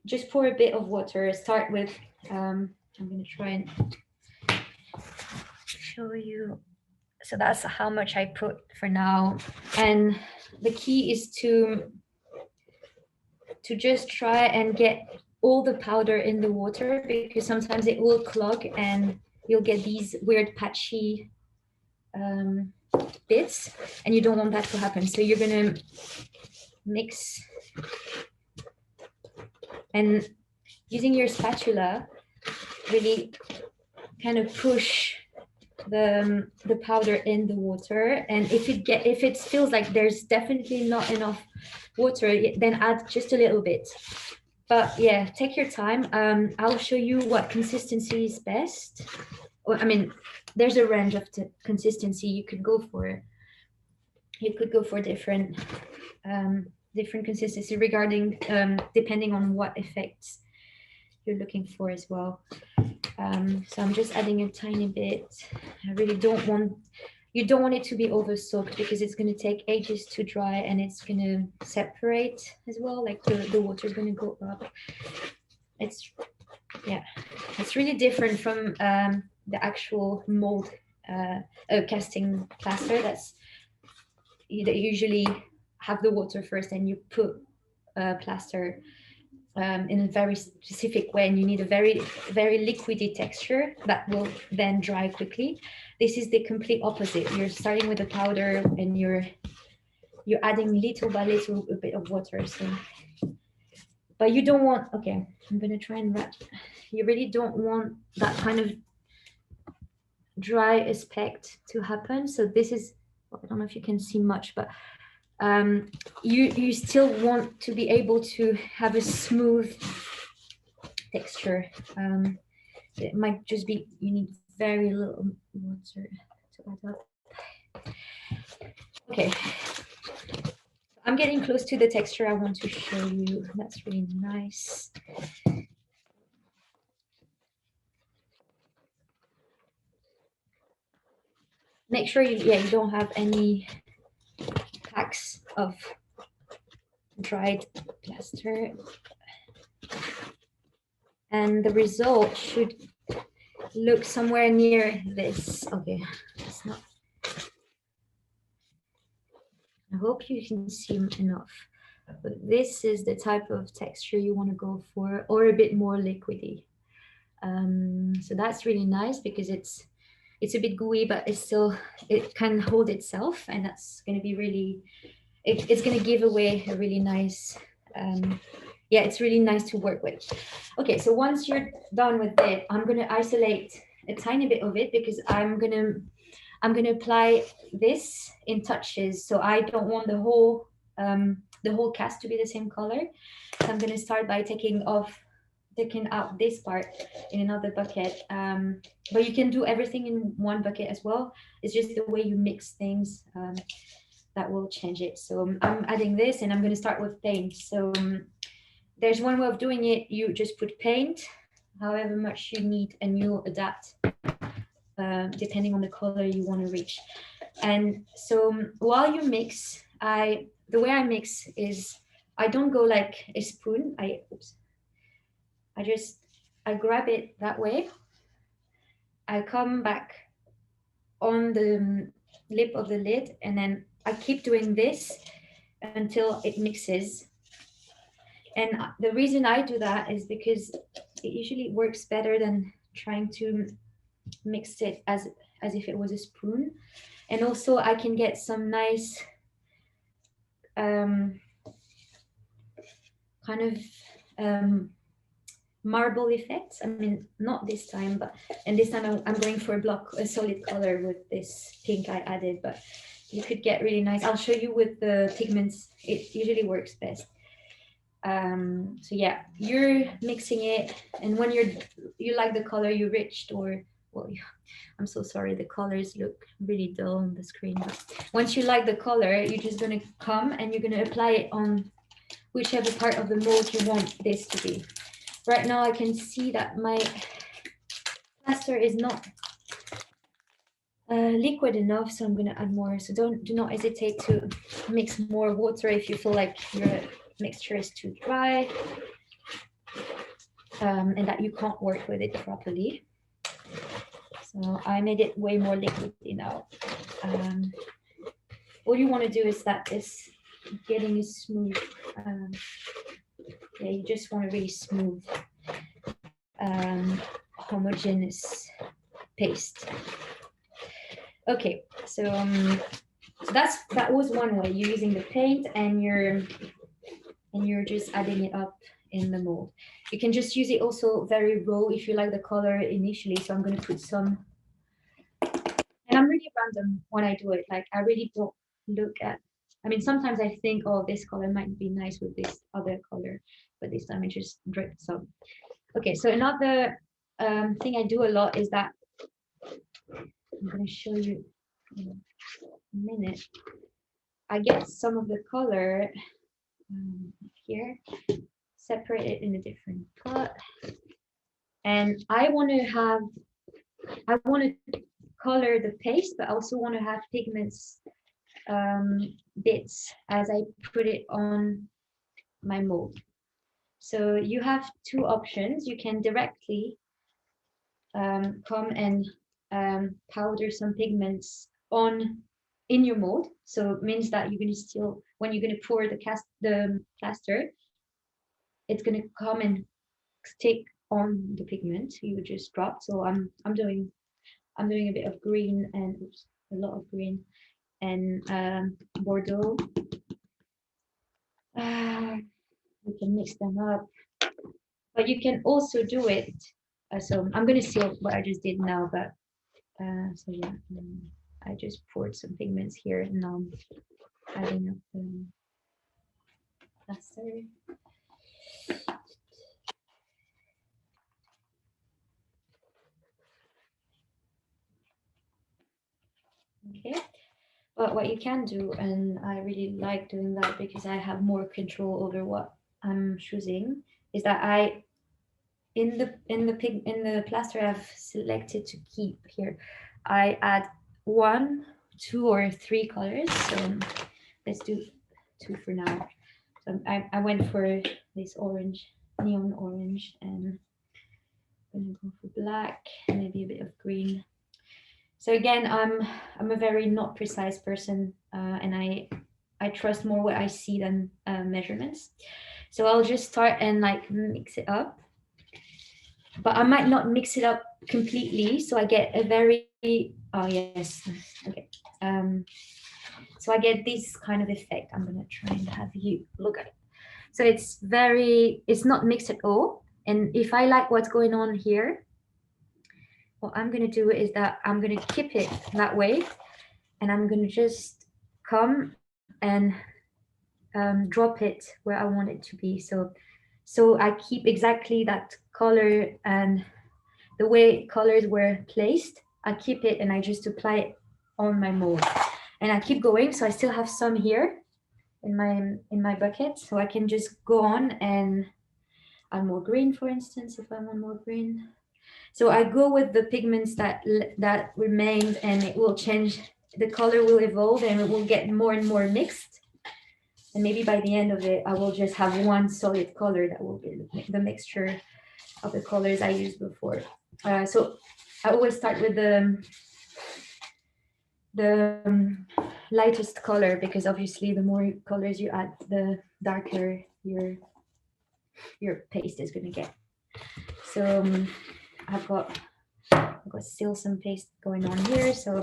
just pour a bit of water. Start with I'm going to try and show you. So that's how much I put for now. And the key is to just try and get all the powder in the water, because sometimes it will clog and you'll get these weird patchy bits, and you don't want that to happen. So you're going to mix, and using your spatula, really kind of push the powder in the water. And if it feels like there's definitely not enough water, then add just a little bit. But yeah, take your time. I'll show you what consistency is best. I mean, there's a range of consistency you could go for. You could go for different consistency regarding depending on what effects you're looking for as well. So I'm just adding a tiny bit. I really you don't want it to be over soaked because it's going to take ages to dry and it's going to separate as well. Like the water is going to go up. It's really different from the actual mold casting plaster. That usually have the water first and you put plaster in a very specific way, and you need a very, very liquidy texture that will then dry quickly. This is the complete opposite. You're starting with the powder and you're adding little by little a bit of water. So, but you don't want, okay, I'm gonna try and wrap. You really don't want that kind of dry aspect to happen. So this is, I don't know if you can see much, but you still want to be able to have a smooth texture. It might just be, you need very little water to add up. Okay, I'm getting close to the texture I want to show you. That's really nice. Make sure you don't have any packs of dried plaster, and the result should look somewhere near this. Okay, it's not. I hope you can see enough, but this is the type of texture you want to go for, or a bit more liquidy. So that's really nice because it's a bit gooey, but it can hold itself, and that's going to be really, it's going to give away a really nice, it's really nice to work with. Okay, so once you're done with it, I'm going to isolate a tiny bit of it because I'm going to apply this in touches. So I don't want the whole cast to be the same color. So I'm going to start by taking out this part in another bucket. But you can do everything in one bucket as well. It's just the way you mix things that will change it. So I'm adding this, and I'm going to start with paint. So there's one way of doing it. You just put paint, however much you need, and you'll adapt depending on the color you want to reach. And so while you mix, the way I mix is I don't go like a spoon. I grab it that way. I come back on the lip of the lid, and then I keep doing this until it mixes. And the reason I do that is because it usually works better than trying to mix it as if it was a spoon. And also I can get some nice kind of marble effects. I mean, not this time, and this time I'm going for a solid color with this pink I added, but you could get really nice. I'll show you with the pigments. It usually works best. So yeah, you're mixing it, and when you like the color you reached, or well, I'm so sorry, the colors look really dull on the screen, but once you like the color, you're just going to come and you're going to apply it on whichever part of the mold you want this to be. Right now I can see that my plaster is not liquid enough, so I'm going to add more. So do not hesitate to mix more water if you feel like your mixture is too dry and that you can't work with it properly. So I made it way more liquidy now. All you want to do is that it's getting a smooth, yeah, you just want a really smooth, homogeneous paste. Okay, so that was one way. You're using the paint and you're just adding it up in the mold. You can just use it also very raw if you like the color initially. So I'm going to put some, and I'm really random when I do it. Like I really don't look at, I mean, sometimes I think, oh, this color might be nice with this other color, but this time I just drip some. Okay, so another thing I do a lot is that, I'm going to show you in a minute. I get some of the color here, separate it in a different pot, and I want to color the paste, but I also want to have pigments bits as I put it on my mold. So you have two options. You can directly come and powder some pigments in your mold. So it means that you're going to still, when you're going to pour the plaster, it's going to come and stick on the pigment you just dropped. So I'm doing a bit of green and a lot of green and Bordeaux. We can mix them up, but you can also do it. So I'm going to see what I just did now, but so yeah, I just poured some pigments here, and now I'm adding up the plaster. Okay, but what you can do, and I really like doing that because I have more control over what I'm choosing, is that in the plaster I've selected to keep here, I add 1, 2, or 3 colors. So let's do 2 for now. So I went for this orange, neon orange, and I'm gonna go for black, maybe a bit of green. So again, I'm a very not precise person, and I trust more what I see than measurements. So I'll just start and like mix it up, but I might not mix it up completely. So I get a very, oh yes, okay. So I get this kind of effect. I'm gonna try and have you look at it. So it's not mixed at all. And if I like what's going on here, what I'm going to do is that I'm going to keep it that way, and I'm going to just come and drop it where I want it to be. So I keep exactly that color, and the way colors were placed, I keep it and I just apply it on my mold, and I keep going. So I still have some here in my bucket, so I can just go on and add more green, for instance, if I want more green. So I go with the pigments that remained, and it will change the color will evolve and it will get more and more mixed. And maybe by the end of it, I will just have one solid color that will be the mixture of the colors I used before. So I always start with the lightest color, because obviously the more colors you add, the darker your paste is going to get. So I've got still some paste going on here, so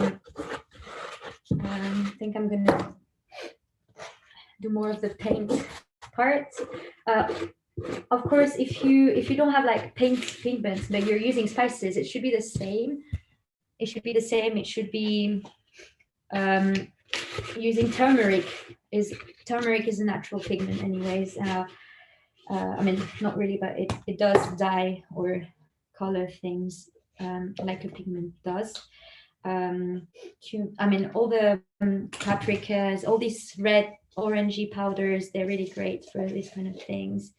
I think I'm going to do more of the paint part. Of course, if you don't have like pigments, but you're using spices, it should be the same. It should be the same. It should be using turmeric. Turmeric is a natural pigment, anyways. I mean, not really, but it does dye or color things like a pigment does. I mean, all the paprikas, all these red, orangey powders, they're really great for these kind of things.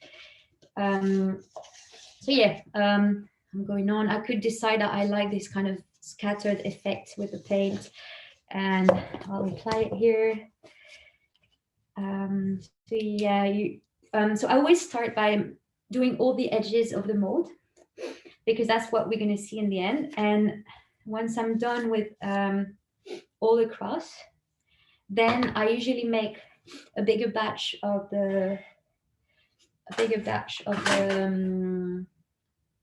So yeah, I'm going on. I could decide that I like this kind of scattered effect with the paint, and I'll apply it here. So yeah, so I always start by doing all the edges of the mold, because that's what we're going to see in the end. And once I'm done with all across, then I usually make a bigger batch of the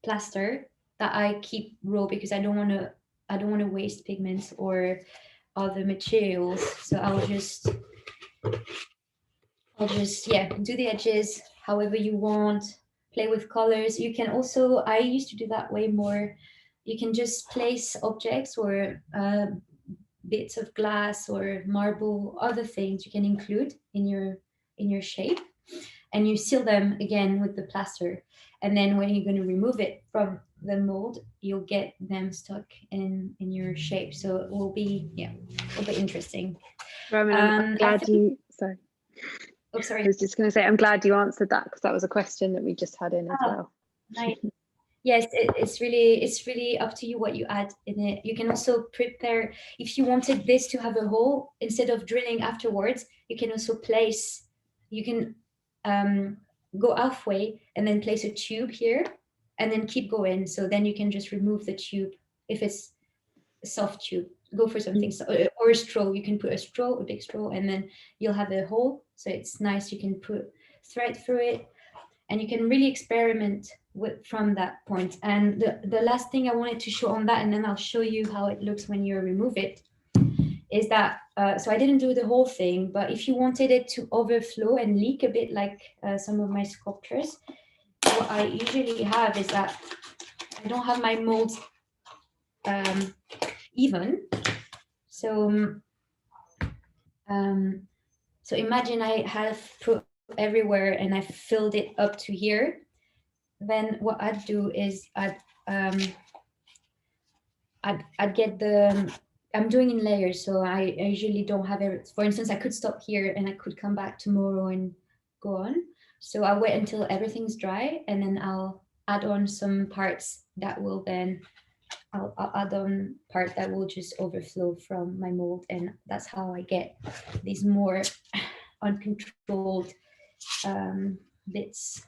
plaster that I keep raw, because I don't want to waste pigments or other materials. So I'll just do the edges however you want, play with colors. You can also, I used to do that way more. You can just place objects or bits of glass or marble, other things you can include in your shape, and you seal them again with the plaster. And then when you're going to remove it from the mold, you'll get them stuck in your shape. So it will be interesting. Roman, I'm glad sorry. Oh, sorry. I was just going to say, I'm glad you answered that, because that was a question that we just had in as well. Nice. Yes, it's really up to you what you add in it. You can also prepare, if you wanted this to have a hole, instead of drilling afterwards, you can also go halfway and then place a tube here and then keep going. So then you can just remove the tube. If it's a soft tube, go for something, or a straw. You can put a big straw, and then you'll have a hole. So it's nice. You can put thread through it, and you can really experiment from that point. And the last thing I wanted to show on that, and then I'll show you how it looks when you remove it, is that, so I didn't do the whole thing, but if you wanted it to overflow and leak a bit like some of my sculptures, what I usually have is that I don't have my molds even. So imagine I have put everywhere and I filled it up to here. Then what I'd do is I'd get I'm doing in layers, so I usually don't have it. For instance, I could stop here and I could come back tomorrow and go on. So I'll wait until everything's dry, and then I'll add on some parts that will then, I'll add on part that will just overflow from my mold, and that's how I get these more uncontrolled bits.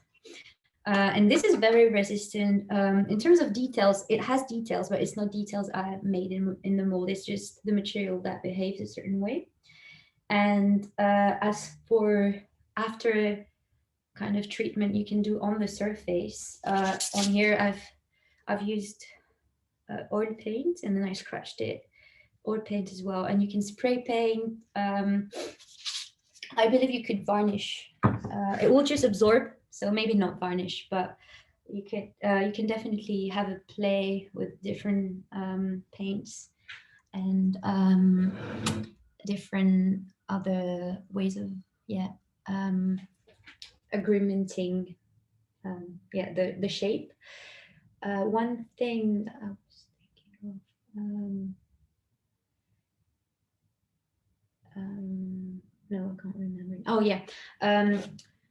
And this is very resistant. In terms of details, it has details, but it's not details I made in the mold. It's just the material that behaves a certain way. And as for after kind of treatment you can do on the surface, on here I've used oil paint, and then I scratched it, oil paint as well. And you can spray paint. I believe you could varnish. It will just absorb. So maybe not varnish, but you can definitely have a play with different paints and different other ways of agreementing the shape. One thing I was thinking of, no, I can't remember. Oh yeah.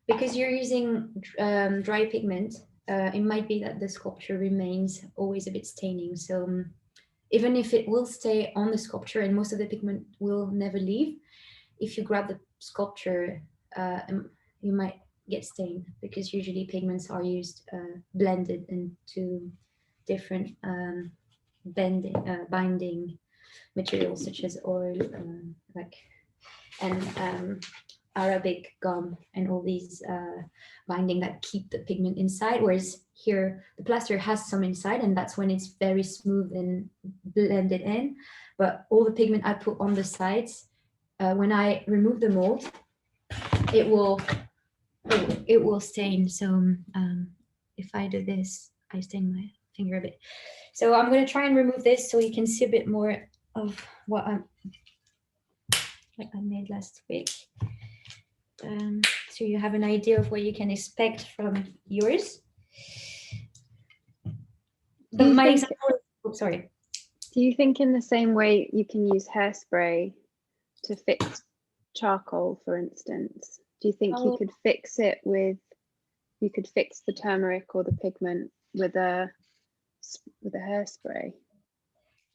Because you're using dry pigment, it might be that the sculpture remains always a bit staining. So even if it will stay on the sculpture and most of the pigment will never leave, if you grab the sculpture, you might get stained, because usually pigments are used blended into different binding materials such as oil, and Arabic gum and all these binding that keep the pigment inside, whereas here the plaster has some inside, and that's when it's very smooth and blended in. But all the pigment I put on the sides, when I remove the mold, it will stain. So if I do this, I stain my finger a bit. So I'm going to try and remove this so you can see a bit more of what I made last week. So you have an idea of what you can expect from yours. My example, sorry. Do you think in the same way you can use hairspray to fix charcoal, for instance? Do you think you could fix it with, you could fix the turmeric or the pigment with a hairspray?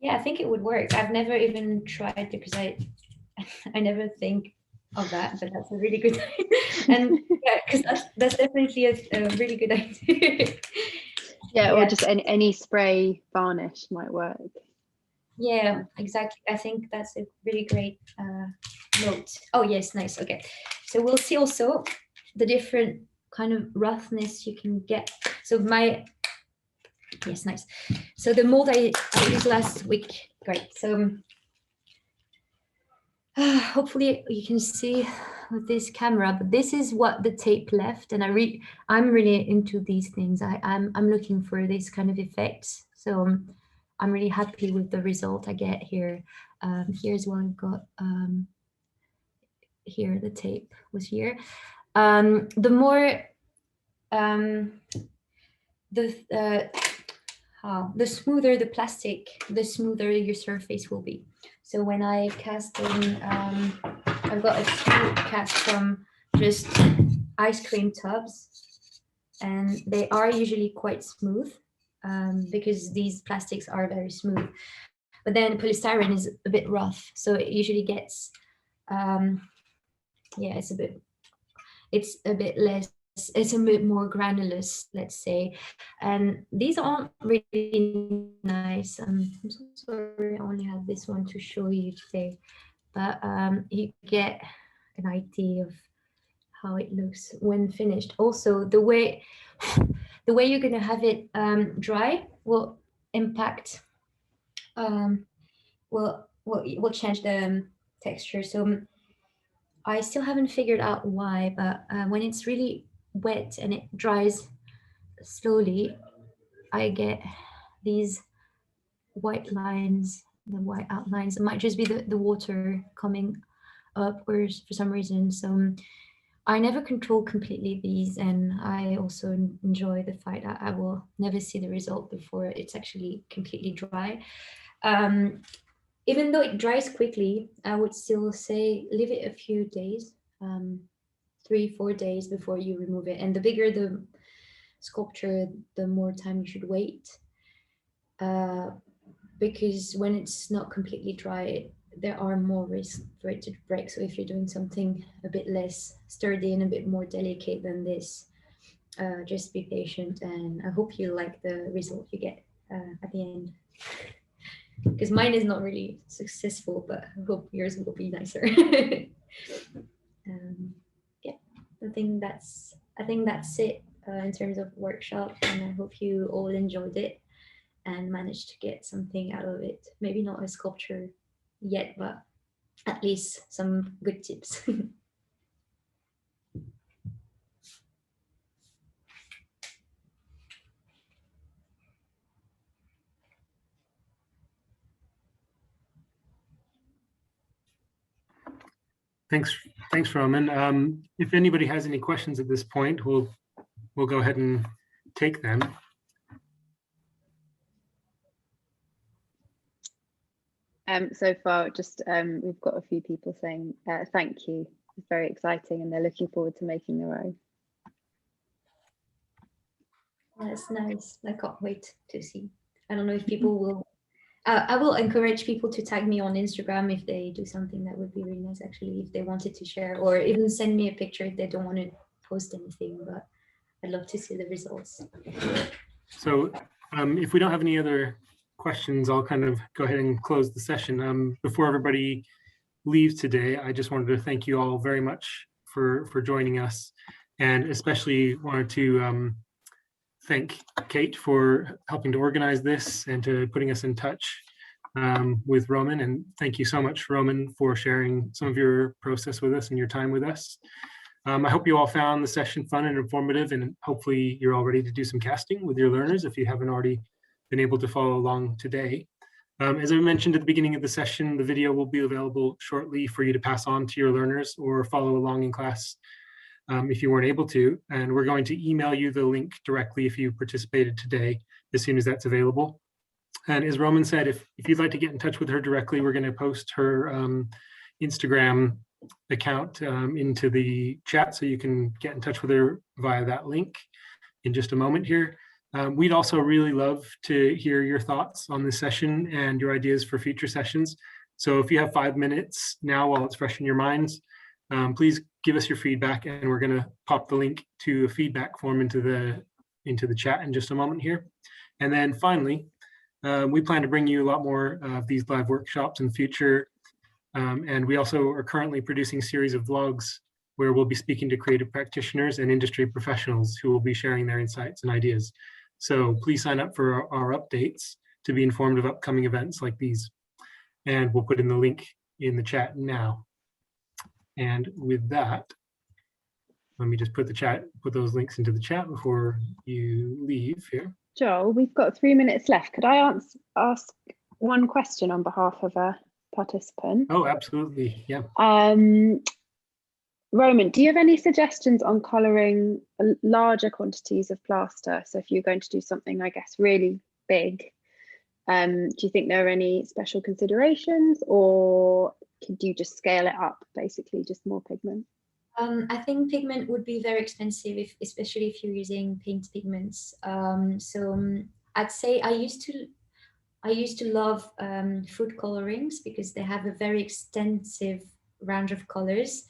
Yeah, I think it would work. I've never even tried, because I never think of that, but that's a really good idea. And yeah, because that's definitely a really good idea. Yeah, or just any spray varnish might work. Yeah, exactly. I think that's a really great note. Oh yes, nice. Okay, so we'll see also the different kind of roughness you can get. So yes, nice. So the mold I used last week, great. So hopefully you can see with this camera, but this is what the tape left, and I'm really into these things. I'm looking for this kind of effects. So I'm really happy with the result I get here. Here's what I've got. Here the tape was here. The more the smoother the plastic, the smoother your surface will be. So when I cast in, I've got a few cast from just ice cream tubs, and they are usually quite smooth because these plastics are very smooth. But then polystyrene is a bit rough, so it usually gets, it's a bit less. It's a bit more granulous, let's say, and these aren't really nice. I'm so sorry, I only have this one to show you today, but you get an idea of how it looks when finished. Also, the way you're gonna have it dry will impact, will change the texture. So I still haven't figured out why, but when it's really wet and it dries slowly, I get these white lines, the white outlines. It might just be the water coming up, or for some reason. So I never control completely these, and I also enjoy the fact that I will never see the result before it's actually completely dry. Even though it dries quickly, I would still say leave it a few days, 3-4 days before you remove it. And the bigger the sculpture, the more time you should wait, because when it's not completely dry, there are more risks for it to break. So if you're doing something a bit less sturdy and a bit more delicate than this, just be patient, and I hope you like the result you get at the end. Because mine is not really successful, but I hope yours will be nicer. I think that's it in terms of workshop, and I hope you all enjoyed it and managed to get something out of it. Maybe not a sculpture yet, but at least some good tips. Thanks, Roman. If anybody has any questions at this point, we'll go ahead and take them. So far, just we've got a few people saying thank you. It's very exciting, and they're looking forward to making their own. That's nice. I can't wait to see. I don't know if people will I will encourage people to tag me on Instagram if they do something. That would be really nice, actually, if they wanted to share, or even send me a picture if they don't want to post anything, but I'd love to see the results. So if we don't have any other questions, I'll kind of go ahead and close the session. Before everybody leaves today, I just wanted to thank you all very much for joining us, and especially wanted to thank Kate for helping to organize this and to putting us in touch with Roman. And thank you so much, Roman, for sharing some of your process with us and your time with us. I hope you all found the session fun and informative, and hopefully you're all ready to do some casting with your learners if you haven't already been able to follow along today. As I mentioned at the beginning of the session, the video will be available shortly for you to pass on to your learners or follow along in class if you weren't able to. And we're going to email you the link directly if you participated today, as soon as that's available. And as Roman said, if you'd like to get in touch with her directly, we're going to post her Instagram account into the chat, so you can get in touch with her via that link in just a moment here. We'd also really love to hear your thoughts on this session and your ideas for future sessions. So if you have 5 minutes now while it's fresh in your minds, please give us your feedback, and we're going to pop the link to a feedback form into the chat in just a moment here. And then finally, we plan to bring you a lot more of these live workshops in the future. And we also are currently producing a series of vlogs where we'll be speaking to creative practitioners and industry professionals who will be sharing their insights and ideas. So please sign up for our updates to be informed of upcoming events like these. And we'll put in the link in the chat now. And with that, let me just put those links into the chat before you leave here. Joel, we've got 3 minutes left. Could I ask one question on behalf of a participant? Oh, absolutely. Yeah. Roman, do you have any suggestions on colouring larger quantities of plaster? So if you're going to do something, I guess, really big, do you think there are any special considerations, or could you just scale it up, basically just more pigment? I think pigment would be very expensive, especially if you're using paint pigments. So I'd say I used to love food colorings because they have a very extensive range of colors,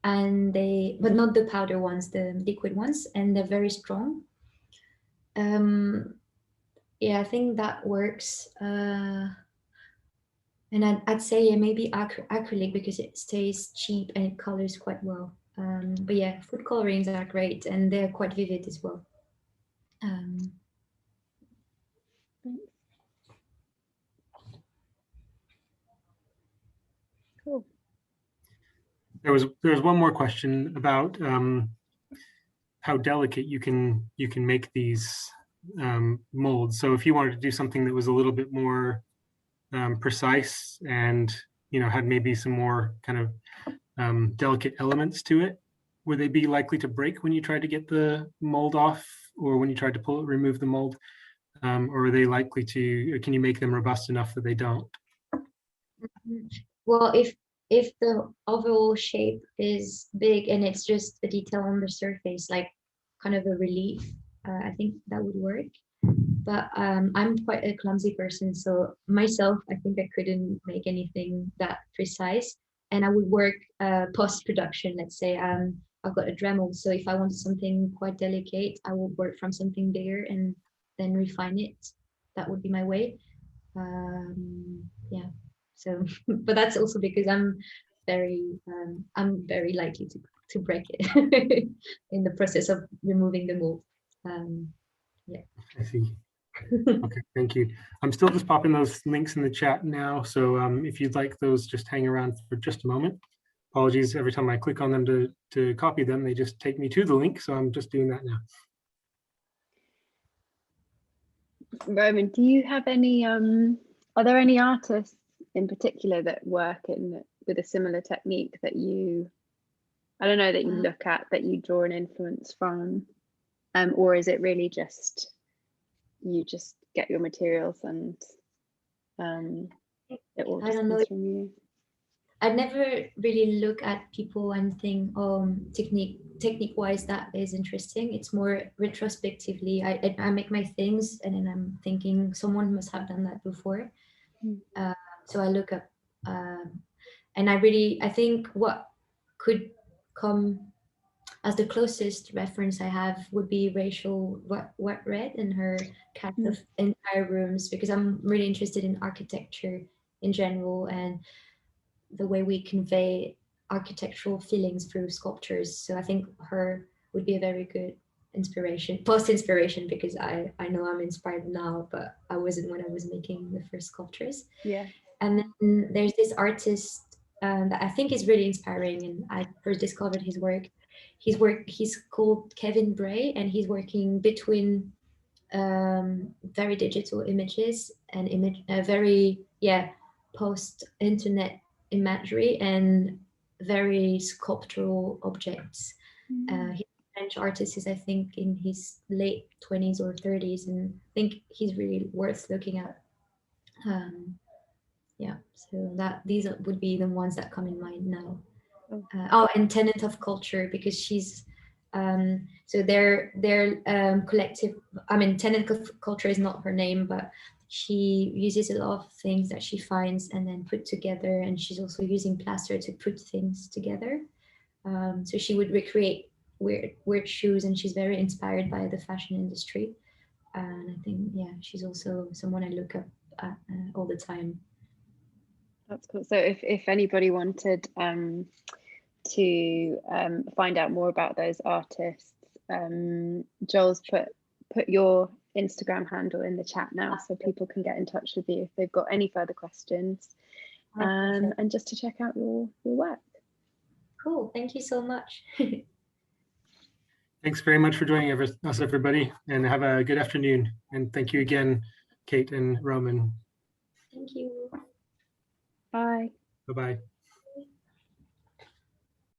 but not the powder ones, the liquid ones, and they're very strong. Yeah, I think that works. And I'd say maybe acrylic, because it stays cheap and it colors quite well. But yeah, food colorings are great, and they're quite vivid as well. Cool. There was one more question about how delicate you can make these molds. So if you wanted to do something that was a little bit more precise and had maybe some more kind of delicate elements to it, would they be likely to break when you tried to get the mold off, or when you tried to remove the mold, or are they likely to? Can you make them robust enough that they don't? Well, if the overall shape is big and it's just a detail on the surface, like kind of a relief, I think that would work. But I'm quite a clumsy person, so myself, I think I couldn't make anything that precise, and I would work post-production. Let's say I've got a Dremel, so if I wanted something quite delicate, I would work from something bigger and then refine it. That would be my way. Yeah. So, but that's also because I'm very likely to break it in the process of removing the mold. Yeah. I see. Okay, thank you. I'm still just popping those links in the chat now. So if you'd like those, just hang around for just a moment. Apologies, every time I click on them to copy them, they just take me to the link. So I'm just doing that now. Roman, do you have any, are there any artists in particular that work with a similar technique that you, I don't know, that you look at, that you draw an influence from? Or is it really just, you just get your materials and it all just comes from you? I'd never really look at people and think, oh, technique wise, that is interesting. It's more retrospectively. I make my things and then I'm thinking someone must have done that before. So I look up, and I think what could come as the closest reference I have would be Rachel Red and her Cat of Entire Rooms, because I'm really interested in architecture in general and the way we convey architectural feelings through sculptures. So I think her would be a very good post-inspiration, because I know I'm inspired now, but I wasn't when I was making the first sculptures. Yeah. And then there's this artist that I think is really inspiring, and I first discovered his work. He's called Kevin Bray, and he's working between very digital images and very post-internet imagery and very sculptural objects. He's a French artist, is I think in his late 20s or 30s, and I think he's really worth looking at. So these would be the ones that come in mind now. And Tenant of Culture, because she's so their collective. I mean, Tenant of Culture is not her name, but she uses a lot of things that she finds and then put together, and she's also using plaster to put things together. So she would recreate weird shoes, and she's very inspired by the fashion industry. And I think she's also someone I look up at all the time. That's cool. So if anybody wanted to find out more about those artists, Joel's put your Instagram handle in the chat now, so people can get in touch with you if they've got any further questions, and just to check out your work. Cool. Thank you so much. Thanks very much for joining us, everybody, and have a good afternoon. And thank you again, Kate and Roman. Thank you. Bye. Bye-bye.